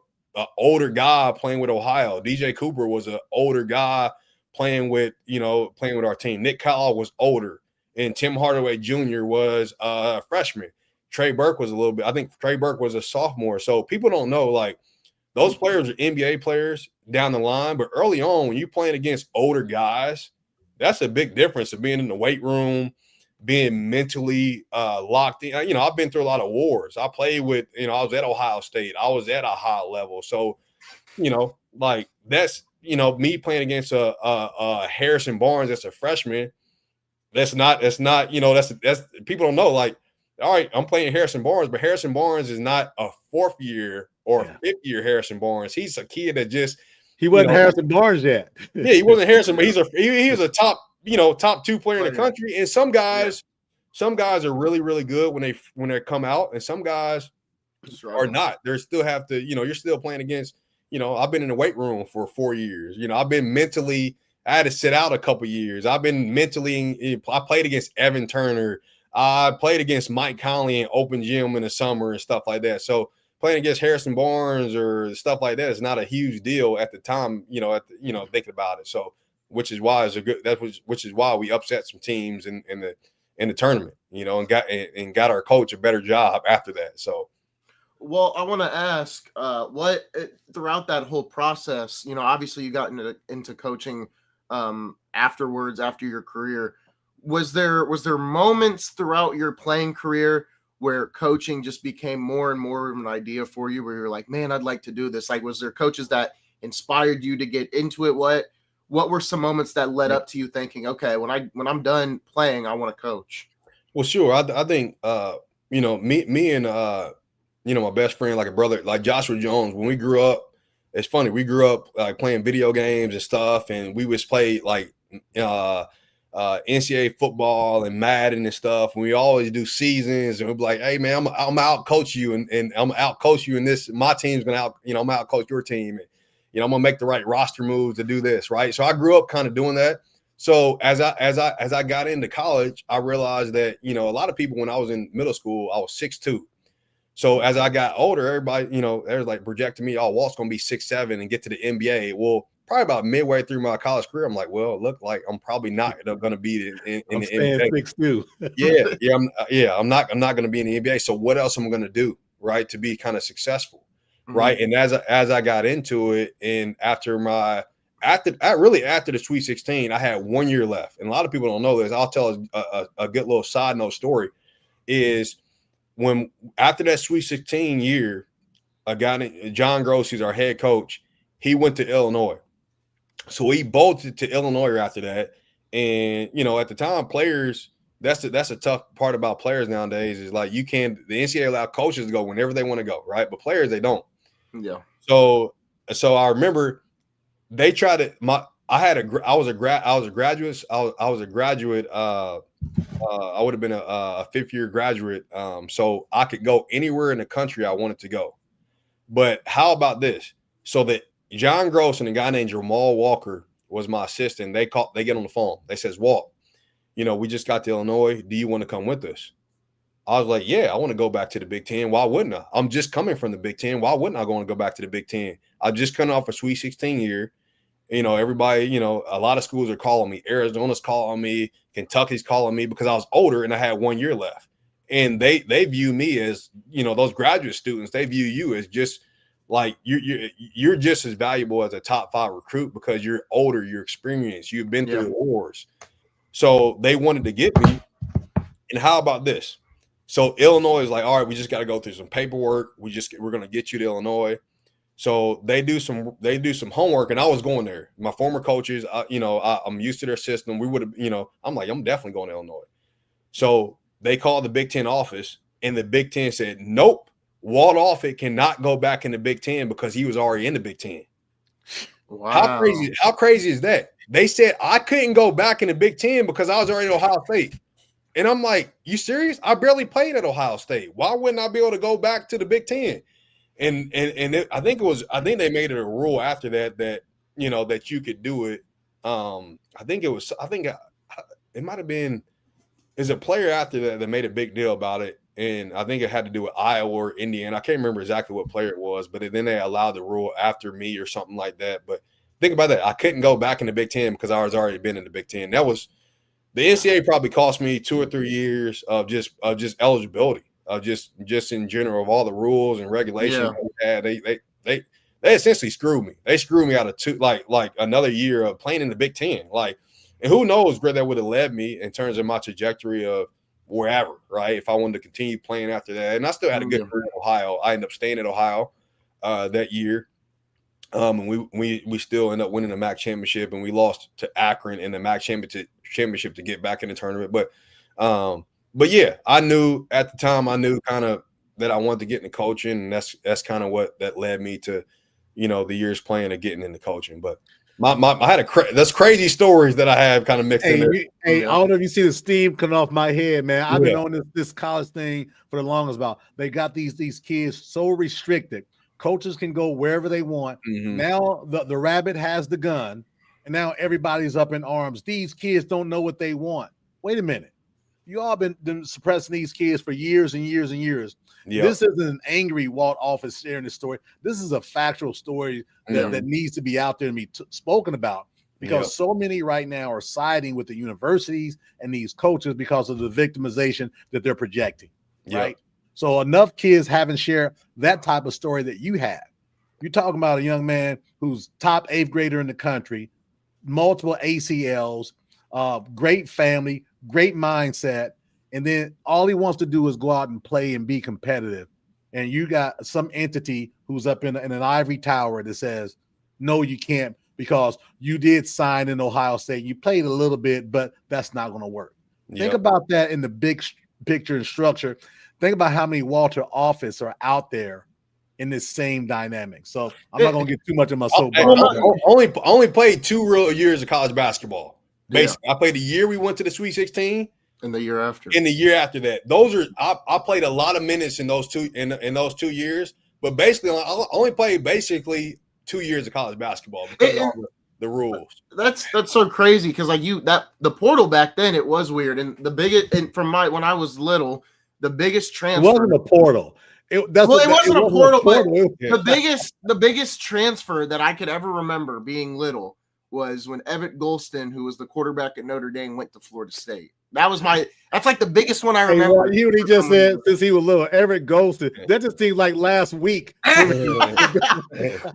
older guy playing with Ohio. DJ Cooper was an older guy playing with our team. Nick Kellogg was older, and Tim Hardaway Jr. was a freshman. Trey Burke was I think Trey Burke was a sophomore. So people don't know, like, those players are NBA players down the line, but early on when you're playing against older guys, that's a big difference of being in the weight room, being mentally locked in. You know, I've been through a lot of wars. I played with, you know, I was at Ohio State. I was at a high level. So, you know, like that's, you know, me playing against a Harrison Barnes that's a freshman. That's not, you know, that's people don't know. Like, all right, I'm playing Harrison Barnes, but Harrison Barnes is not a fourth year or fifth year Harrison Barnes. He's a kid that just he wasn't Harrison Barnes yet. Yeah, he wasn't Harrison, but he was a top 2 player in the country. And some guys are really, really good when they come out, and some guys are not. They still have to, you know, you're still playing against, you know, I've been in the weight room for 4 years. You know, I've been mentally, I had to sit out a couple years. I've been mentally, I played against Evan Turner. I played against Mike Conley in open gym in the summer and stuff like that. So playing against Harrison Barnes or stuff like that is not a huge deal at the time, you know, thinking about it. So, which is why which is why we upset some teams in the tournament, you know, and got our coach a better job after that. So, well, I want to ask, throughout that whole process, you know, obviously you got into coaching afterwards, after your career. Was there moments throughout your playing career where coaching just became more and more of an idea for you, where you're like, man, I'd like to do this? Like, was there coaches that inspired you to get into it? What were some moments that led up to you thinking, okay, when I'm done playing, I want to coach? Well, sure. I think, you know, me and, you know, my best friend, like a brother, like Joshua Jones, when we grew up, it's funny. We grew up like playing video games and stuff, and we was play like, NCAA football and Madden and stuff. And we always do seasons, and we'd be like, hey man, I'm out coach you, and I'm out coach you in this. My team's gonna I'm out coach your team. And, you know, I'm gonna make the right roster moves to do this, right? So I grew up kind of doing that. So as I got into college, I realized that, you know, a lot of people, when I was in middle school, I was 6'2". So as I got older, everybody, you know, they was like projecting me, oh, Walt's gonna be 6'7" and get to the NBA. Well, probably about midway through my college career, I'm like, well, it looked like I'm probably not going to be in the NBA. 6'2". I'm not going to be in the NBA. So what else am I going to do, right, to be kind of successful, right? And as I got into it, and after the Sweet 16, I had 1 year left, and a lot of people don't know this. I'll tell a good little side note story. Is when after that Sweet 16 year, a guy named John Gross, who's our head coach, he went to Illinois. So he bolted to Illinois after that. And, you know, at the time, players, that's a tough part about players nowadays, is like the NCAA allow coaches to go whenever they want to go, right? But players, they don't. Yeah. So I remember they tried to, I was a graduate. I would have been a fifth year graduate. So I could go anywhere in the country I wanted to go. But how about this? So that John Gross and a guy named Jamal Walker was my assistant. They get on the phone. They says, Walt, you know, we just got to Illinois. Do you want to come with us? I was like, yeah, I want to go back to the Big Ten. Why wouldn't I? I'm just coming from the Big Ten. Why wouldn't I want to go back to the Big Ten? I'm just coming off a Sweet 16 year. You know, everybody, you know, a lot of schools are calling me. Arizona's calling me. Kentucky's calling me, because I was older and I had 1 year left. And they view me as, you know, those graduate students, they view you as just like you're just as valuable as a top 5 recruit, because you're older, you're experienced, you've been through the wars. So they wanted to get me. And how about this? So Illinois is like, all right, we just got to go through some paperwork. We're going to get you to Illinois. So they do some homework, and I was going there. My former coaches, I'm used to their system. We would have, you know, I'm like, I'm definitely going to Illinois. So they called the Big Ten office, and the Big Ten said, nope, Walter Offutt cannot go back in the Big Ten because he was already in the Big Ten. Wow. How crazy is that? They said I couldn't go back in the Big Ten because I was already at Ohio State. And I'm like, you serious? I barely played at Ohio State. Why wouldn't I be able to go back to the Big Ten? I think they made it a rule after that you know that you could do it. I think it might have been there's a player after that made a big deal about it, and I think it had to do with Iowa or Indiana. I can't remember exactly what player it was, but then they allowed the rule after me or something like that. But think about that. I couldn't go back in the Big Ten because I was already been in the Big Ten. That was the NCAA probably cost me 2 or 3 years of just eligibility, of just in general of all the rules and regulations they had. They essentially screwed me. They screwed me out of two like another year of playing in the Big Ten. Like, and who knows where that would have led me in terms of my trajectory of wherever, right? If I wanted to continue playing after that. And I still had a good career in Ohio. I ended up staying at Ohio that year. And we still ended up winning the MAC championship, and we lost to Akron in the MAC championship to get back in the tournament. But yeah, I knew at the time kind of that I wanted to get into coaching, and that's kind of what that led me to, you know, the years playing and getting into coaching. But I had that's crazy stories that I have kind of mixed in there. I don't know if you see the steam coming off my head, man. I've been on this college thing for the longest. About they got these kids so restricted. Coaches can go wherever they want. Mm-hmm. Now the rabbit has the gun, and now everybody's up in arms. These kids don't know what they want. Wait a minute. You all been suppressing these kids for years and years and years. Yep. This isn't an angry Walt Offutt sharing this story. This is a factual story that needs to be out there and be spoken about, because so many right now are siding with the universities and these coaches because of the victimization that they're projecting, right? So enough kids haven't shared that type of story that you have. You're talking about a young man who's top 8th grader in the country, multiple ACLs, great family, great mindset, and then all he wants to do is go out and play and be competitive. And you got some entity who's up in an ivory tower that says, no, you can't, because you did sign in Ohio State. You played a little bit, but that's not going to work. Think about that in the big picture and structure. Think about how many Walter Offutt are out there in this same dynamic. So I'm not going to get too much of my soapbox. Only played 2 real years of college basketball. Basically, I played the year we went to the Sweet 16, and the year after. And the year after that, those are I played a lot of minutes in those 2 years. But basically, I only played basically 2 years of college basketball because of the rules. That's so crazy, because like the portal back then, it was weird, and the biggest when I was little, the biggest transfer. It wasn't a portal. It wasn't a portal, but the biggest transfer that I could ever remember being little was when Everett Golston, who was the quarterback at Notre Dame, went to Florida State. That's like the biggest one I remember. He just said since he was little, Everett Golston. That just seems like last week. But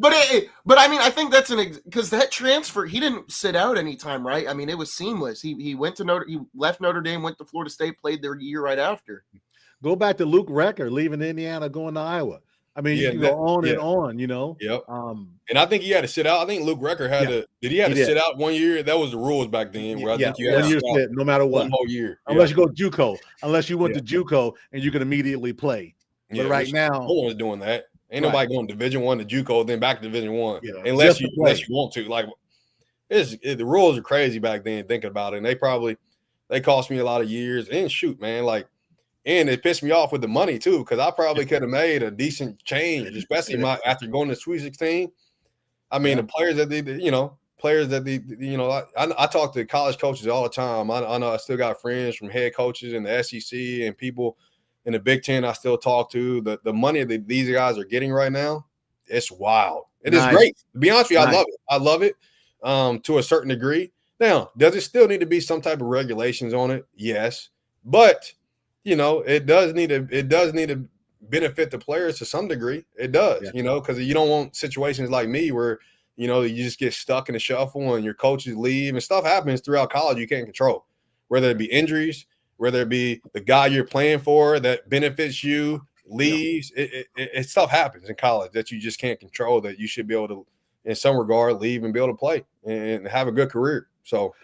I mean, I think that's because that transfer, he didn't sit out anytime, right? I mean, it was seamless. He left Notre Dame, went to Florida State, played their year right after. Go back to Luke Recker, leaving Indiana, going to Iowa. I mean, you can go on and on, you know. Yep. And I think he had to sit out. I think Luke Recker had to. Did he have to sit out 1 year? That was the rules back then. Where I think you had to sit no matter what, 1 whole year, unless you go JUCO. Unless you went to JUCO and you can immediately play. But right now, no one's doing that. Ain't nobody going Division I to JUCO, then back to Division I, unless you want to. Like, the rules are crazy back then. Thinking about it, and they cost me a lot of years. And shoot, man, like. And it pissed me off with the money too, because I probably could have made a decent change, especially after going to Sweet 16. I mean, the players I talk to college coaches all the time. I know I still got friends from head coaches in the SEC and people in the Big Ten I still talk to. The money that these guys are getting right now, it's wild. It is great. To be honest with you, I love it. I love it to a certain degree. Now, does it still need to be some type of regulations on it? Yes, but you know, it does need to benefit the players to some degree. It does, you know, because you don't want situations like me where, you know, you just get stuck in the shuffle and your coaches leave and stuff happens throughout college you can't control, whether it be injuries, whether it be the guy you're playing for that benefits you leaves. It stuff happens in college that you just can't control, that you should be able to, in some regard, leave and be able to play and have a good career. So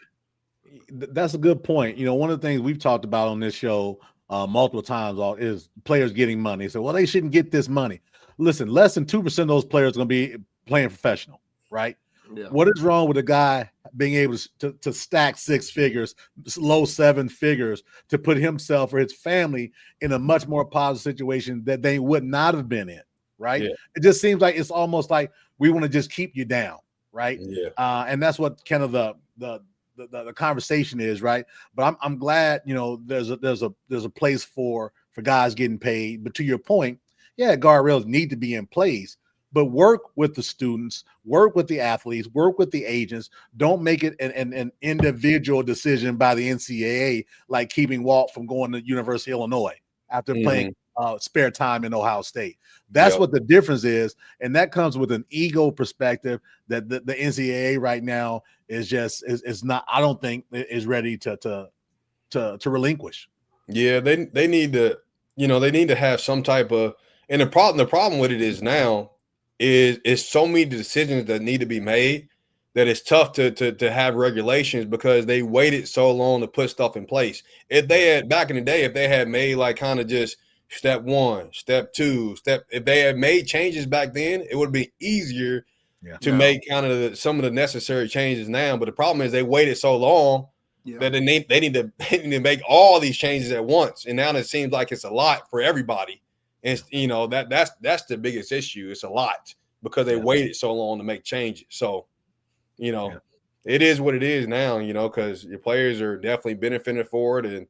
that's a good point. You know, one of the things we've talked about on this show multiple times is players getting money. So, well, they shouldn't get this money. Listen, less than 2% of those players are going to be playing professional, right? Yeah. What is wrong with a guy being able to stack 6 figures, low 7 figures, to put himself or his family in a much more positive situation that they would not have been in, right? Yeah. It just seems like it's almost like we want to just keep you down, right? Yeah. And that's what kind of the conversation is, right? But I'm glad, you know, there's a place for guys getting paid. But to your point, yeah, guardrails need to be in place. But work with the students, work with the athletes, work with the agents. Don't make it an individual decision by the NCAA, like keeping Walt from going to University of Illinois after playing spare time in Ohio State. That's what the difference is. And that comes with an ego perspective that the NCAA right now is just is not, I don't think is ready to relinquish. Yeah, they need to, you know, they need to have some type of, and the problem with it is now is so many decisions that need to be made that it's tough to have regulations because they waited so long to put stuff in place. If they had back in the day, if they had made like kind of just step 1, step 2, if they had made changes back then, it would be easier to make kind of some of the necessary changes now. But the problem is they waited so long that they need to make all these changes at once, and now it seems like it's a lot for everybody. And you know that's the biggest issue. It's a lot because they waited so long to make changes. So, you know, it is what it is now. You know, because your players are definitely benefiting for it, and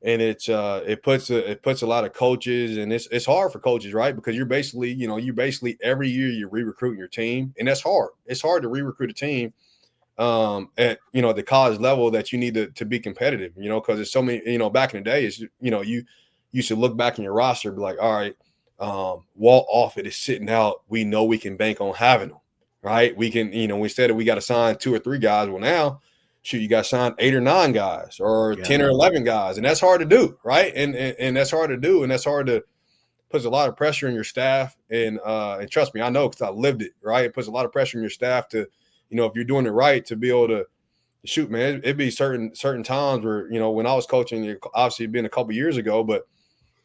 it's it puts a lot of coaches, and it's hard for coaches, right? Because you're basically every year you're re-recruiting your team, and that's hard. It's hard to re-recruit a team at the college level that you need to be competitive, because there's so many, back in the day is, you should look back in your roster and be like, all right, Walt Offutt is sitting out. We know we can bank on having them, right? We can, instead of we got to sign 2 or 3 guys. Well, now, shoot, you got to sign 8 or 9 guys or 10 or 11 guys. And that's hard to do, right? And that's hard to do. And that's hard to puts a lot of pressure on your staff. And trust me, I know because I lived it, right? It puts a lot of pressure on your staff to, if you're doing it right, to be able to shoot, man. It'd be certain times where, when I was coaching, obviously it'd been a couple years ago, but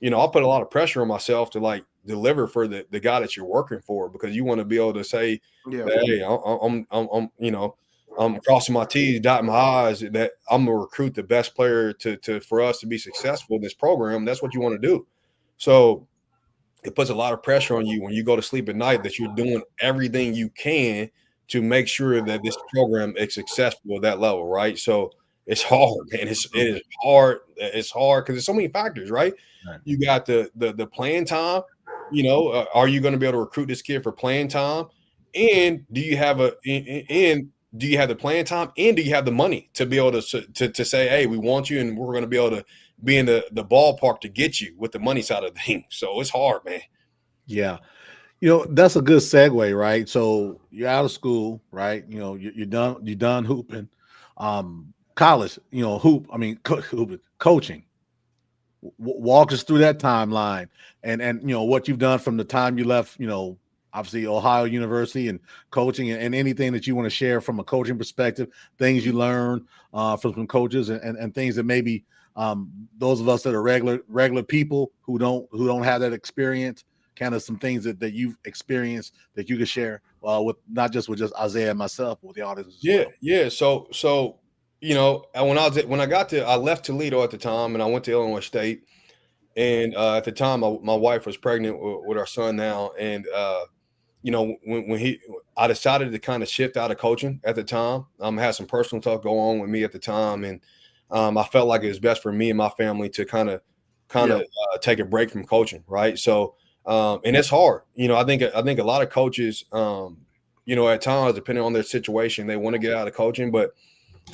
I'll put a lot of pressure on myself to like deliver for the guy that you're working for, because you want to be able to say, hey, I'm crossing my T's, dotting my I's, that I'm gonna recruit the best player for us to be successful in this program. That's what you want to do. So it puts a lot of pressure on you when you go to sleep at night that you're doing everything you can to make sure that this program is successful at that level, right? So it's hard, man. It is hard. It's hard because there's so many factors, right? You got the playing time. Are you going to be able to recruit this kid for playing time? And do you have the playing time? And do you have the money to be able to say, hey, we want you, and we're going to be able to be in the ballpark to get you with the money side of things. So it's hard, man. Yeah. That's a good segue, right? So you're out of school, right? You're done hooping. College, coaching. Walk us through that timeline and what you've done from the time you left, obviously Ohio University, and coaching, and anything that you want to share from a coaching perspective, things you learned from some coaches, and things that maybe those of us that are regular people who don't have that experience, kind of some things that you've experienced that you could share with not just with just Isaiah and myself, but with the audience as well. Yeah. So I left Toledo at the time, and I went to Illinois State, and at the time my wife was pregnant with our son now, and I decided to kind of shift out of coaching at the time. Had some personal stuff go on with me at the time, and I felt like it was best for me and my family to kind of take a break from coaching, right? So and it's hard. I think a lot of coaches, at times, depending on their situation, they want to get out of coaching, but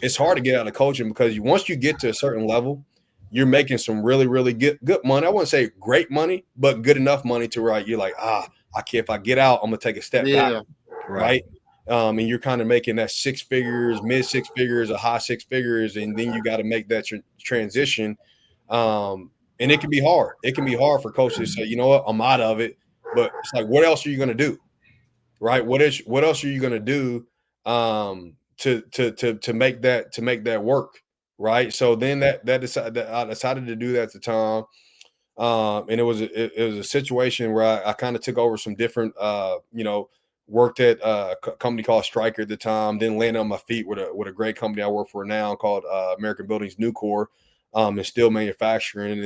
it's hard to get out of coaching because once you get to a certain level, you're making some really, really good money. I wouldn't say great money, but good enough money to where you're like, if I get out, I'm gonna take a step back, right? And you're kind of making that 6 figures, mid 6 figures, or high 6 figures, and then you got to make that transition. And it can be hard. It can be hard for coaches to say, you know what, I'm out of it. But it's like, what else are you going to do, right? What else are you going to do to make that work, right? So then I decided to do that at the time. And it was a situation where I kind of took over some different, worked at a company called Stryker at the time, then landed on my feet with a great company I work for now called American Buildings Nucor, and steel manufacturing.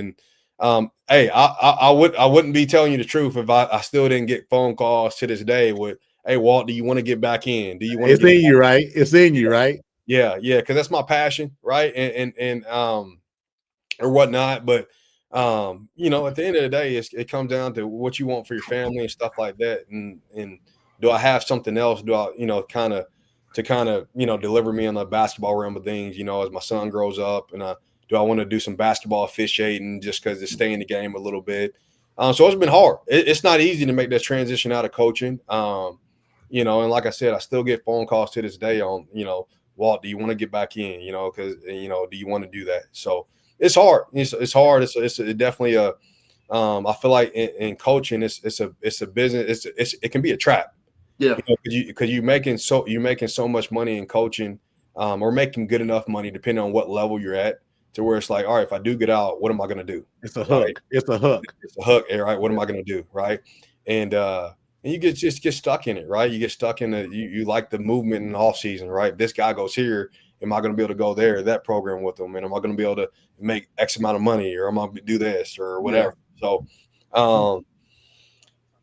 And hey, I wouldn't be telling you the truth if I still didn't get phone calls to this day with, hey, Walt, do you want to get back in? Do you want to get in you, right? It's in you, right? Yeah, because that's my passion, right? And or whatnot. But at the end of the day, it comes down to what you want for your family and stuff like that. And do I have something else? Do I, kind of deliver me on the basketball realm of things, as my son grows up, and do I want to do some basketball officiating just because it's staying in the game a little bit? So it's been hard. It's not easy to make that transition out of coaching. And like I said, I still get phone calls to this day on, Walt, do you want to get back in? Because do you want to do that? So it's hard. It's hard. It's definitely a. I feel like in coaching, it's a business. It can be a trap. Yeah. Because you're making so much money in coaching, or making good enough money, depending on what level you're at, to where it's like, all right, if I do get out, what am I going to do? It's a hook. Right? It's a hook. It's a hook. Right? What am I going to do? Right? And you just get stuck in it, right? You get stuck in it. You like the movement in the off season, right? This guy goes here. Am I going to be able to go there, that program with them? And am I going to be able to make X amount of money, or am I going to do this or whatever? Yeah. So,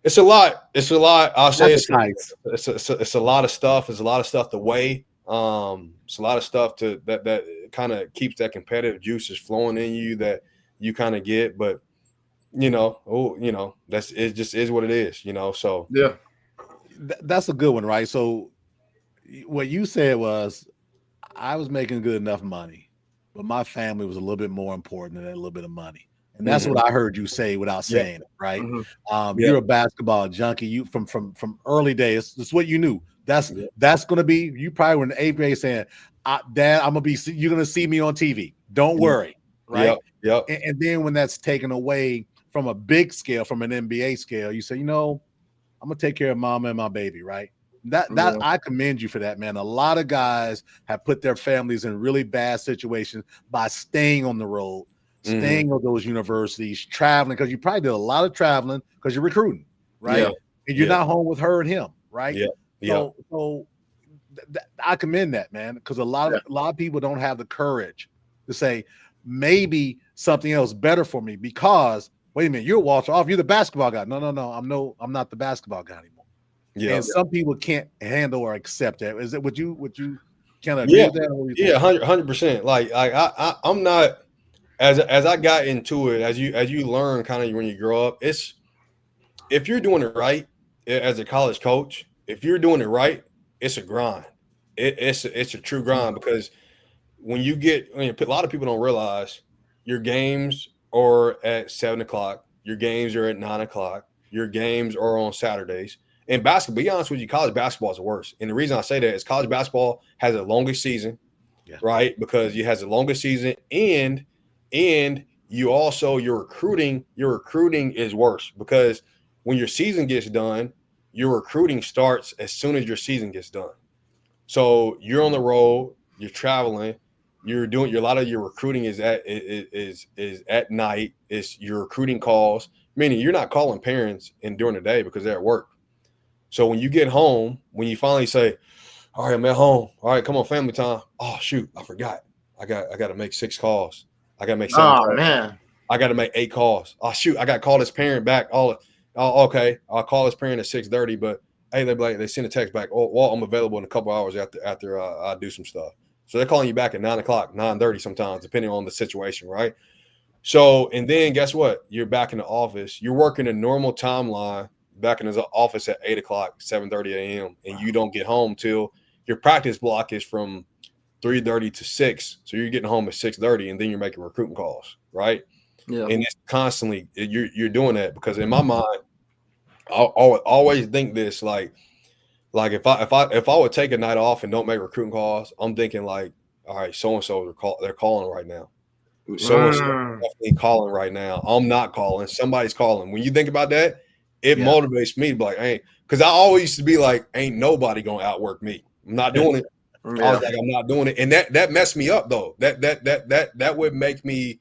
it's a lot. It's a lot. I'll say it's a lot of stuff. It's a lot of stuff to weigh. It's a lot of stuff that kind of keeps that competitive juices flowing in you that you kind of get. But it just is what it is. So yeah, that's a good one, right? So what you said was, I was making good enough money, but my family was a little bit more important than that little bit of money. And that's what I heard you say without saying it, right? You're a basketball junkie. You from early days. That's what you knew. That's going to be. You probably were in the 8th grade saying, "Dad, you're going to see me on TV. Don't worry." Right? Yep. And then when that's taken away from a big scale, from an NBA scale, you say, I'm going to take care of mama and my baby, right? I commend you for that, man. A lot of guys have put their families in really bad situations by staying on the road, staying at those universities, traveling, because you probably did a lot of traveling because you're recruiting, right? Yeah. And you're not home with her and him, right? Yeah. So I commend that, man, because a lot of people don't have the courage to say maybe something else better for me, because wait a minute, you're Walter Offutt, you're the basketball guy. No, I'm not the basketball guy anymore. Yeah. And some people can't handle or accept that. Is it? Would you kind of agree with that? Yeah, 100%. Like I'm not. As I got into it, as you learn kind of when you grow up, it's, if you're doing it right as a college coach, if you're doing it right, it's a grind. It's a true grind, because when a lot of people don't realize your games are at 7:00, your games are at 9:00, your games are on Saturdays. And basketball, be honest with you, college basketball is the worst. And the reason I say that is college basketball has the longest season, right? Because it has the longest season, and you also, your recruiting is worse, because when your season gets done, your recruiting starts as soon as your season gets done. So you're on the road, you're traveling, you're doing a lot of your recruiting is at night. It's your recruiting calls, meaning you're not calling parents during the day because they're at work. So when you get home, when you finally say, all right, I'm at home. All right, come on, family time. Oh, shoot, I forgot. I got to make 6 calls. I got to make 7 calls. Oh, man. I got to make 8 calls. Oh, shoot, I got to call this parent back. Okay, I'll call this parent at 6:30, but hey, they send a text back. Oh, well, I'm available in a couple hours after I do some stuff. So they're calling you back at 9:00, 9:30 sometimes, depending on the situation, right? So, and then guess what? You're back in the office. You're working a normal timeline back in his office at 8:00, 7:30 a.m., and you don't get home till your practice block is from 3:30 to 6. So you're getting home at 6:30, and then you're making recruiting calls, right? Yeah. And it's constantly you're doing that, because in my mind, I always think this, like if I would take a night off and don't make recruiting calls, I'm thinking like, all right, so and so they're calling right now. So and so definitely calling right now. I'm not calling. Somebody's calling. When you think about that, it motivates me to be like, hey, because I always used to be like, ain't nobody gonna outwork me. I'm not doing it. I was like, I'm not doing it. And that messed me up though. That would make me,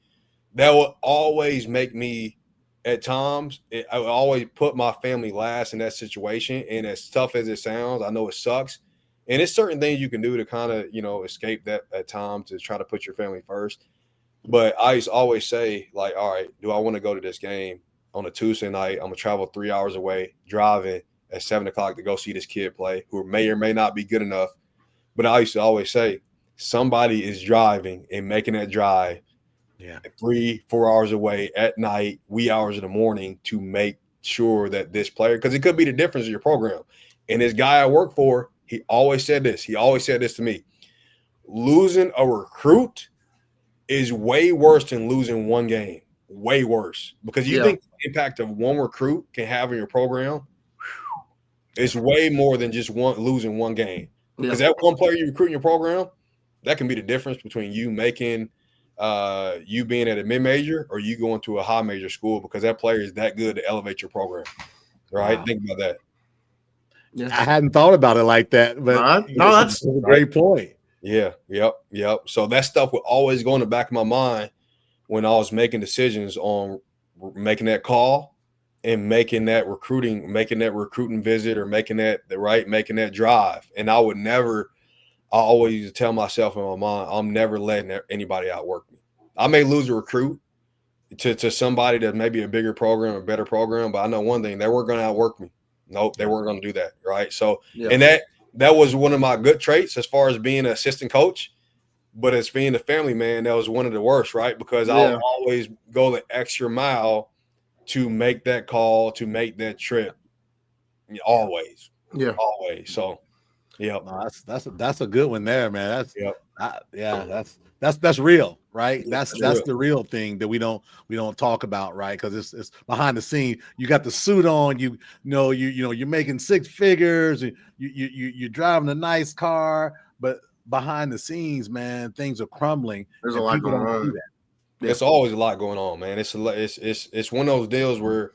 that would always make me at times, I would always put my family last in that situation. And as tough as it sounds, I know it sucks. And it's certain things you can do to kind of, escape that at times, to try to put your family first. But I used to always say, like, all right, do I want to go to this game on a Tuesday night? I'm going to travel 3 hours away, driving at 7 o'clock to go see this kid play, who may or may not be good enough. But I used to always say, somebody is driving and making that drive 3-4 hours away at night, wee hours in the morning, to make sure that this player, because it could be the difference in your program. And this guy I work for, he always said this. He always said this to me. Losing a recruit is way worse than losing one game. Way worse. Because you think the impact of one recruit can have in your program, it's way more than just losing one game. Because that one player you recruit in your program, that can be the difference between you making you being at a mid-major or you going to a high major school, because that player is that good to elevate your program. Right? Wow. Think about that. Yeah. I hadn't thought about it like that, but no, that's a great point. Yeah, yep. So that stuff would always go in the back of my mind when I was making decisions on making that call and making that recruiting visit, or making that drive. And I always tell myself in my mind, I'm never letting anybody outwork me. I may lose a recruit to somebody that may be a bigger program, a better program, but I know one thing, they weren't going to outwork me. Nope, they weren't going to do that, right? So, and that was one of my good traits as far as being an assistant coach, but as being a family man, that was one of the worst, right? Because I'll always go the extra mile to make that call, to make that trip. Always. Yeah. Always. So, no, that's a good one there, man. That's real, right? That's the real thing that we don't talk about, right? Because it's behind the scene. You got the suit on, you're making six figures, and you're driving a nice car, but behind the scenes, man, things are crumbling. There's a lot going on. There's always a lot going on, man. It's one of those deals where,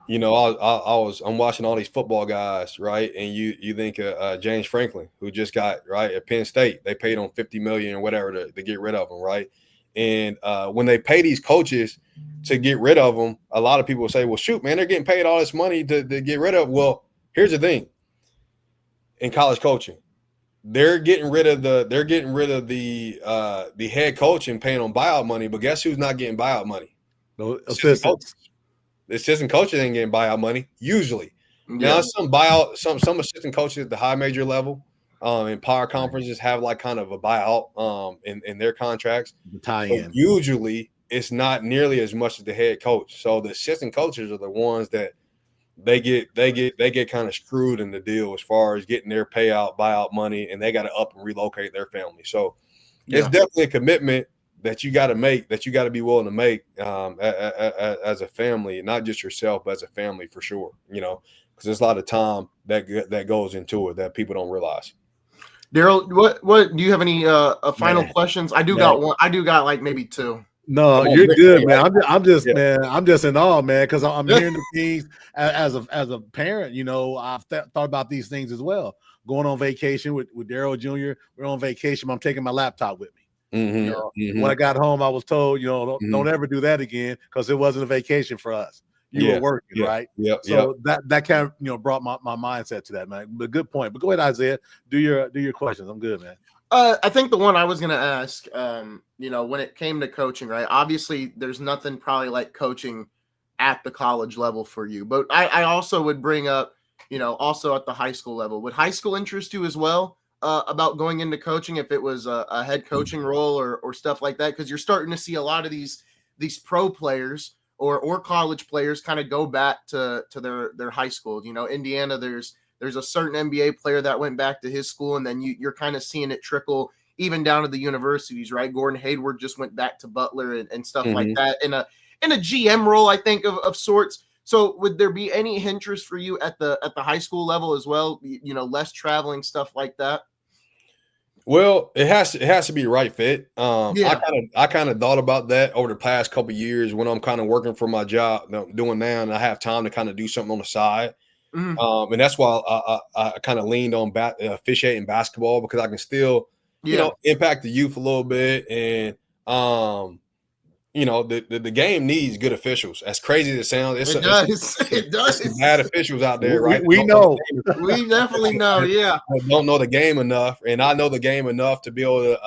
I'm watching all these football guys, right? And you think James Franklin, who just got at Penn State, they paid him $50 million or whatever to get rid of him, right? And when they pay these coaches to get rid of them, a lot of people say, "Well, shoot, man, they're getting paid all this money to get rid of." Well, here's the thing: in college coaching, they're getting rid of the head coach and paying them buyout money. But guess who's not getting buyout money? No assistants. The assistant coaches ain't getting buyout money usually. Now some assistant coaches at the high major level and power conferences have like kind of a buyout in their contracts. But usually it's not nearly as much as the head coach. So the assistant coaches are the ones that they get kind of screwed in the deal as far as getting their buyout money, and they got to up and relocate their family. So it's definitely a commitment that you got to make, that you got to be willing to make as a family, not just yourself, but as a family for sure, because there's a lot of time that goes into it that people don't realize. Daryl, what do you have any final questions? I got one. I do got like maybe two. No, you're good, man. I'm just in awe, man, because I'm hearing the things as a parent. I've thought about these things as well. Going on vacation with Daryl Jr. We're on vacation. I'm taking my laptop with me. When I got home, I was told, don't ever do that again, because it wasn't a vacation for us. You were working, right? So that kind of brought my mindset to that, man. But good point. But go ahead, Isaiah. Do your questions. I'm good, man. I think the one I was going to ask, when it came to coaching, right? Obviously, there's nothing probably like coaching at the college level for you. But I also would bring up, also at the high school level. Would high school interest you as well about going into coaching if it was a head coaching role or stuff like that? Because you're starting to see a lot of these pro players or college players kind of go back to their high school. Indiana, there's a certain NBA player that went back to his school, and then you're kind of seeing it trickle even down to the universities, right? Gordon Hayward just went back to Butler and stuff like that in a GM role, I think, of sorts. So would there be any interest for you at the high school level as well? Less traveling, stuff like that. Well, it has to be the right fit. I kind of thought about that over the past couple of years when I'm kind of working for my job, doing now, and I have time to kind of do something on the side. And that's why I kind of leaned on officiating basketball, because I can still, impact the youth a little bit. And, the game needs good officials. As crazy as it sounds, it does. It does. Some bad officials out there, right? We know. We definitely know. Yeah. Don't know the game enough, and I know the game enough to be able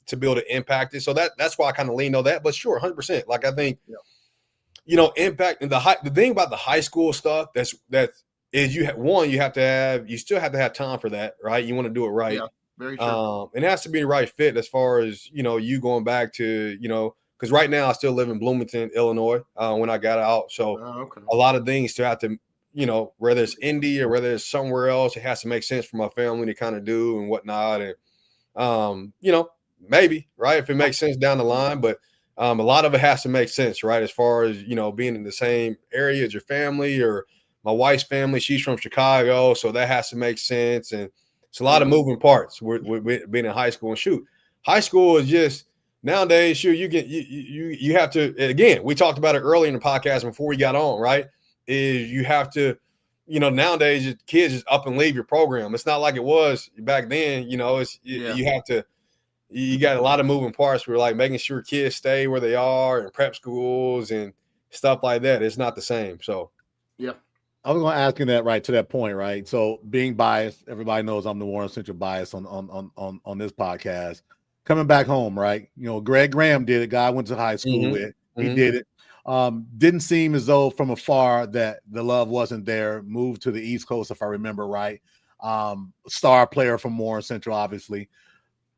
to impact it. So that's why I kind of leaned on that. But sure, 100%. Like I think, impact, and the thing about the high school stuff is you still have to have time for that, right? You want to do it right. Yeah, very true. And it has to be the right fit as far as you going back to because right now I still live in Bloomington, Illinois. When I got out, so a lot of things still have to, whether it's Indy or whether it's somewhere else, it has to make sense for my family to kind of do and whatnot. And maybe, right, if it makes sense down the line, but a lot of it has to make sense, right, as far as being in the same area as your family, or my wife's family, she's from Chicago, so that has to make sense. And it's a lot of moving parts with being in high school. And shoot, high school is just nowadays, shoot, you have to, again, we talked about it earlier in the podcast before we got on, right, is you have to, nowadays kids just up and leave your program. It's not like it was back then. You have to, you got a lot of moving parts. We're like making sure kids stay where they are in prep schools and stuff like that. It's not the same. So, yeah. I was going to ask you that right to that point, right? So being biased, everybody knows I'm the Warren Central bias on this podcast. Coming back home, right? Greg Graham did it. Guy I went to high school with. He did it. Didn't seem as though from afar that the love wasn't there. Moved to the East Coast, if I remember right. Star player from Warren Central, obviously.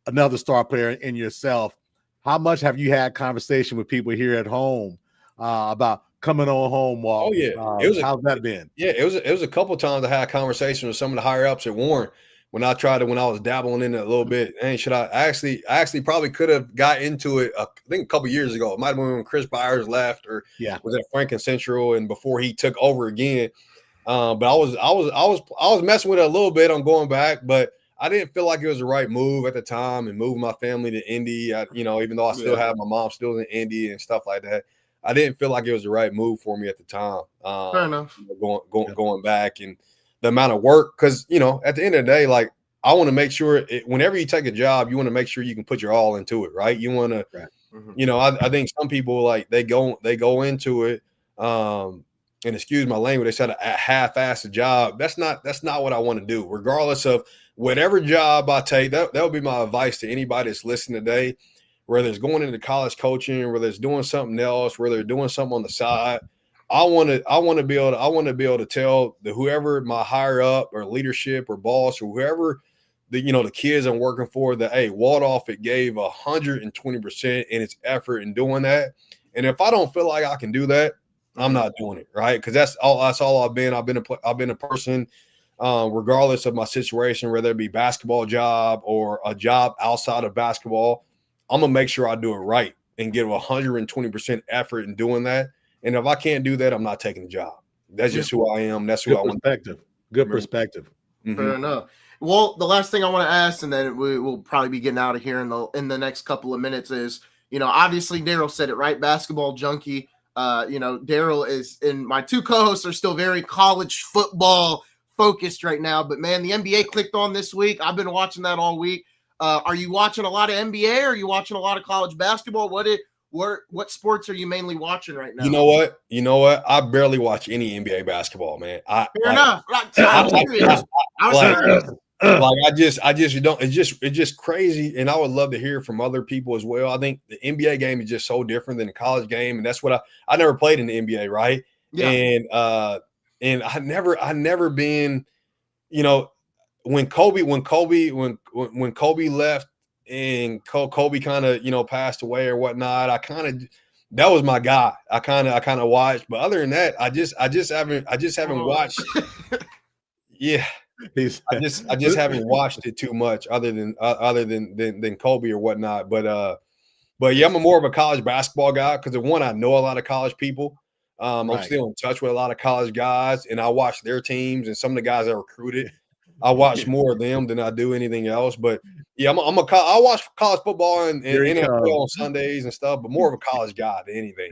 Another star player in yourself. How much have you had conversation with people here at home about coming on home, Walt? Oh yeah, how's that been? Yeah, it was a couple of times I had a conversation with some of the higher ups at Warren when I was dabbling in it a little bit. And I actually probably could have got into it. I think a couple of years ago. It might have been when Chris Byers left, or was at Franklin Central, and before he took over again. But I was messing with it a little bit on going back, but I didn't feel like it was the right move at the time, and moving my family to Indy. Even though I still have my mom still in Indy and stuff like that, I didn't feel like it was the right move for me at the time. Fair enough. Going back, and the amount of work, because at the end of the day, like, I want to make sure whenever you take a job, you want to make sure you can put your all into it, right? You want to, I think some people, like, they go into it, and excuse my language, they said a half-assed job. That's not what I want to do, regardless of whatever job I take. That would be my advice to anybody that's listening today, whether it's going into college coaching, whether it's doing something else, whether they're doing something on the side. I want to be able to tell whoever my higher up or leadership or boss or whoever the kids I'm working for, that, hey, Walter Offutt gave 120% in its effort in doing that. And if I don't feel like I can do that, I'm not doing it, right? Because that's all I've been. I've been a person, regardless of my situation, whether it be basketball job or a job outside of basketball, I'm gonna make sure I do it right and give 120% effort in doing that. And if I can't do that, I'm not taking the job. That's just who I am. That's who I want. Good perspective. Fair enough. Well, the last thing I want to ask, and then we will probably be getting out of here in the next couple of minutes, is, obviously Daryl said it right, basketball junkie. Daryl is, and my two co-hosts are still very college football focused right now, but man, the NBA clicked on this week. I've been watching that all week. Are you watching a lot of NBA? Or are you watching a lot of college basketball? What sports are you mainly watching right now? You know what? I barely watch any NBA basketball, man. Fair enough. It's just crazy, and I would love to hear from other people as well. I think the NBA game is just so different than the college game, and that's what I never played in the NBA, right? Yeah. And I never been, when Kobe left and Kobe kind of passed away or whatnot, that was my guy. I kind of watched, but other than that, I just haven't watched. Yeah. I just haven't watched it too much, other than Kobe or whatnot. But yeah, I'm more of a college basketball guy because, one, I know a lot of college people. I'm still in touch with a lot of college guys, and I watch their teams and some of the guys I recruited. I watch more of them than I do anything else. But Yeah, I watch college football and NFL on Sundays and stuff, but more of a college guy than anything.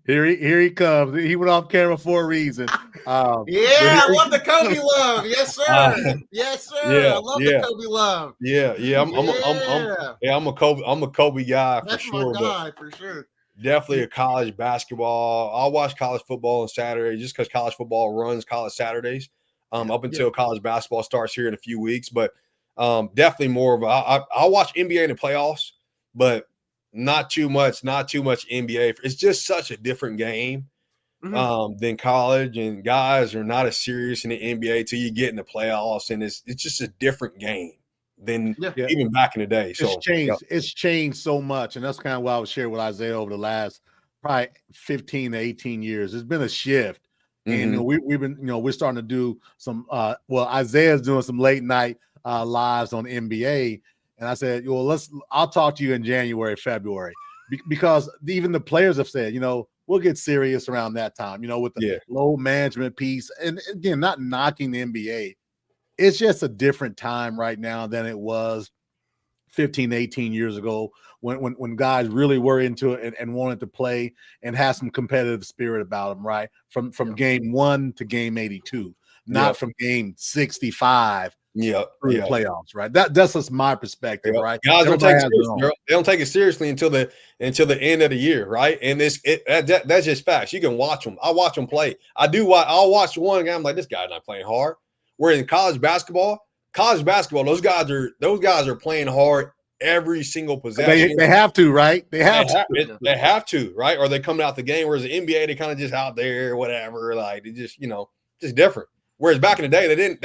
Here he comes. He went off camera for a reason. I love the Kobe love. Yes, sir. Yes, sir. I love the Kobe love. I'm a Kobe guy for That's sure. My guy for sure. Definitely a college basketball. I'll watch college football on Saturday just because college football runs college Saturdays up until college basketball starts here in a few weeks. But definitely more of I'll watch NBA in the playoffs, but not too much NBA. It's just such a different game than college, and guys are not as serious in the NBA till you get in the playoffs, and it's just a different game than even back in the day. So it's changed so much, and that's kind of what I was sharing with Isaiah over the last probably 15 to 18 years. There's been a shift. And we've been, we're starting to do some Isaiah's doing some late night lives on NBA. And I said, I'll talk to you in January, February, because even the players have said, we'll get serious around that time, with the low management piece. And again, not knocking the NBA. It's just a different time right now than it was 15, 18 years ago when guys really were into it and wanted to play and have some competitive spirit about them, right? From game 1 to game 82, not from game 65 through the playoffs, right? That's just my perspective, right? Guys don't take it seriously. They don't take it seriously until the end of the year, right? And that's just facts. You can watch them. I watch them play. I'll watch one guy. I'm like, this guy's not playing hard. Where in college basketball, those guys are playing hard every single possession. They have to, right? They have to, right? Or they come out the game. Whereas the NBA, they kind of just out there, whatever. Like they just, just different. Whereas back in the day,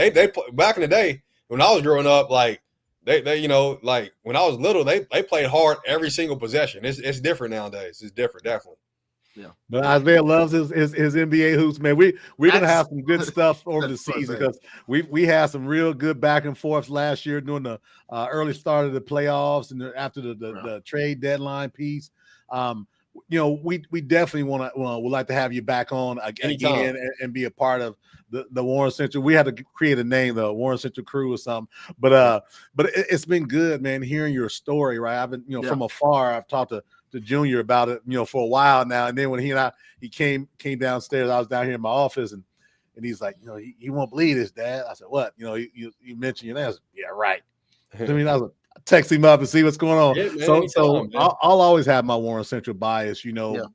back in the day when I was growing up, like they like when I was little, they played hard every single possession. It's different nowadays. It's different, definitely. Yeah, but Isaiah loves his NBA hoops, man. We're gonna have some good stuff over the season because we had some real good back and forth last year during the early start of the playoffs and after the trade deadline piece. We definitely would like to have you back on again and be a part of the Warren Central. We had to create a name, the Warren Central Crew or something. But it's been good, man, hearing your story. Right, I've been from afar. I've talked to Junior about it, for a while now. And then when he came downstairs, I was down here in my office and he's like, you won't believe this, Dad. I said, what? You mentioned your name. I said, yeah, right. I mean, I was text him up and see what's going on. Yeah, man, so I'll always have my Warren Central bias,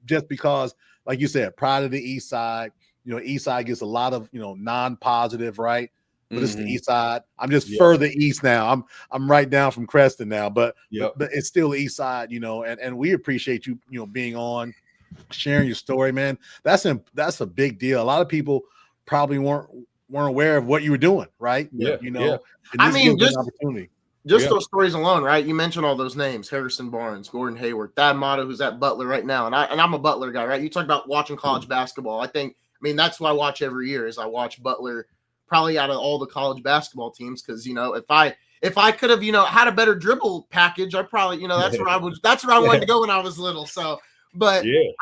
just because, like you said, pride of the East Side, East Side gets a lot of, non-positive, right? But it's the East Side. I'm just further east now. I'm right down from Creston now, but it's still the East Side, and we appreciate you, being on, sharing your story, man. That's a big deal. A lot of people probably weren't aware of what you were doing, right? I mean, just those stories alone, right? You mentioned all those names: Harrison Barnes, Gordon Hayward, Thad Matta, who's at Butler right now, and I'm a Butler guy, right? You talk about watching college basketball. I mean that's what I watch every year. Is I watch Butler. Probably out of all the college basketball teams, because if I could have had a better dribble package, I probably that's where I wanted to go when I was little. So, but you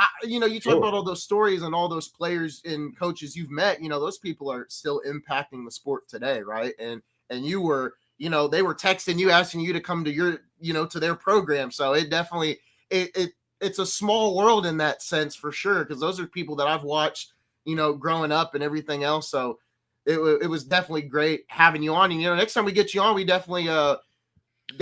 talk about all those stories and all those players and coaches you've met. Those people are still impacting the sport today, right? And you were they were texting you, asking you to come to your to their program. So it definitely it's a small world in that sense for sure, because those are people that I've watched growing up and everything else. So. It was definitely great having you on. And, next time we get you on, we definitely got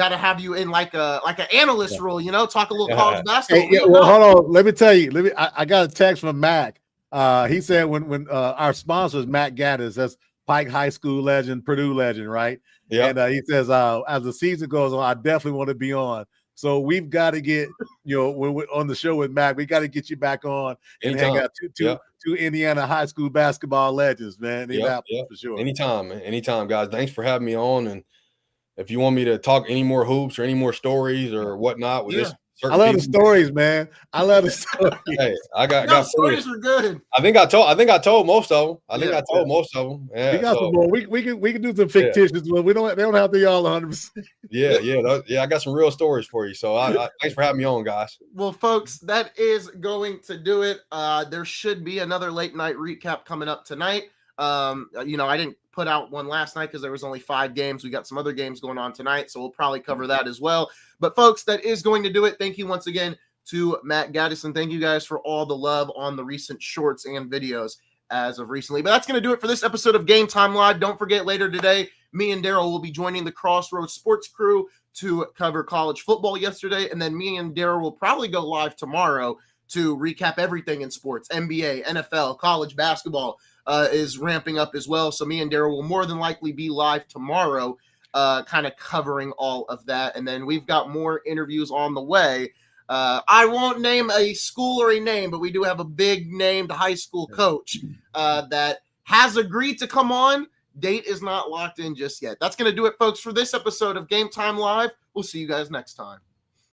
to have you in like an analyst role, talk a little college basketball. Hey, well, hold on. Let me tell you. I got a text from Mac. He said when our sponsor is Matt Gaddis, that's Pike High School legend, Purdue legend, right? Yeah. And he says as the season goes on, I definitely want to be on. So we've got to get, when we're on the show with Mac, we got to get you back on and hang out two Indiana high school basketball legends, man. For sure. Anytime, man. Anytime, guys. Thanks for having me on. And if you want me to talk any more hoops or any more stories or whatnot with this. I love the stories, man. I love the stories. Hey, I got stories are good. I think I told most of them. I told most of them. Yeah, we got some more. We can do some fictitious ones. They don't have to be all 100%. I got some real stories for you. So thanks for having me on, guys. Well, folks, that is going to do it. There should be another late night recap coming up tonight. You know, I didn't put out one last night because there was only 5 games. We got some other games going on tonight, so we'll probably cover that as well. But folks, that is going to do it. Thank you once again to Matt Gaddison. Thank you guys for all the love on the recent shorts and videos as of recently. But that's going to do it for this episode of Game Time Live. Don't forget, later today, me and Daryl will be joining the Crossroads Sports crew to cover college football yesterday, and then me and Daryl will probably go live tomorrow to recap everything in sports. NBA, NFL, college basketball is ramping up as well. So me and Daryl will more than likely be live tomorrow, kind of covering all of that. And then we've got more interviews on the way. I won't name a school or a name, but we do have a big named high school coach that has agreed to come on. Date is not locked in just yet. That's going to do it, folks, for this episode of Game Time Live. We'll see you guys next time.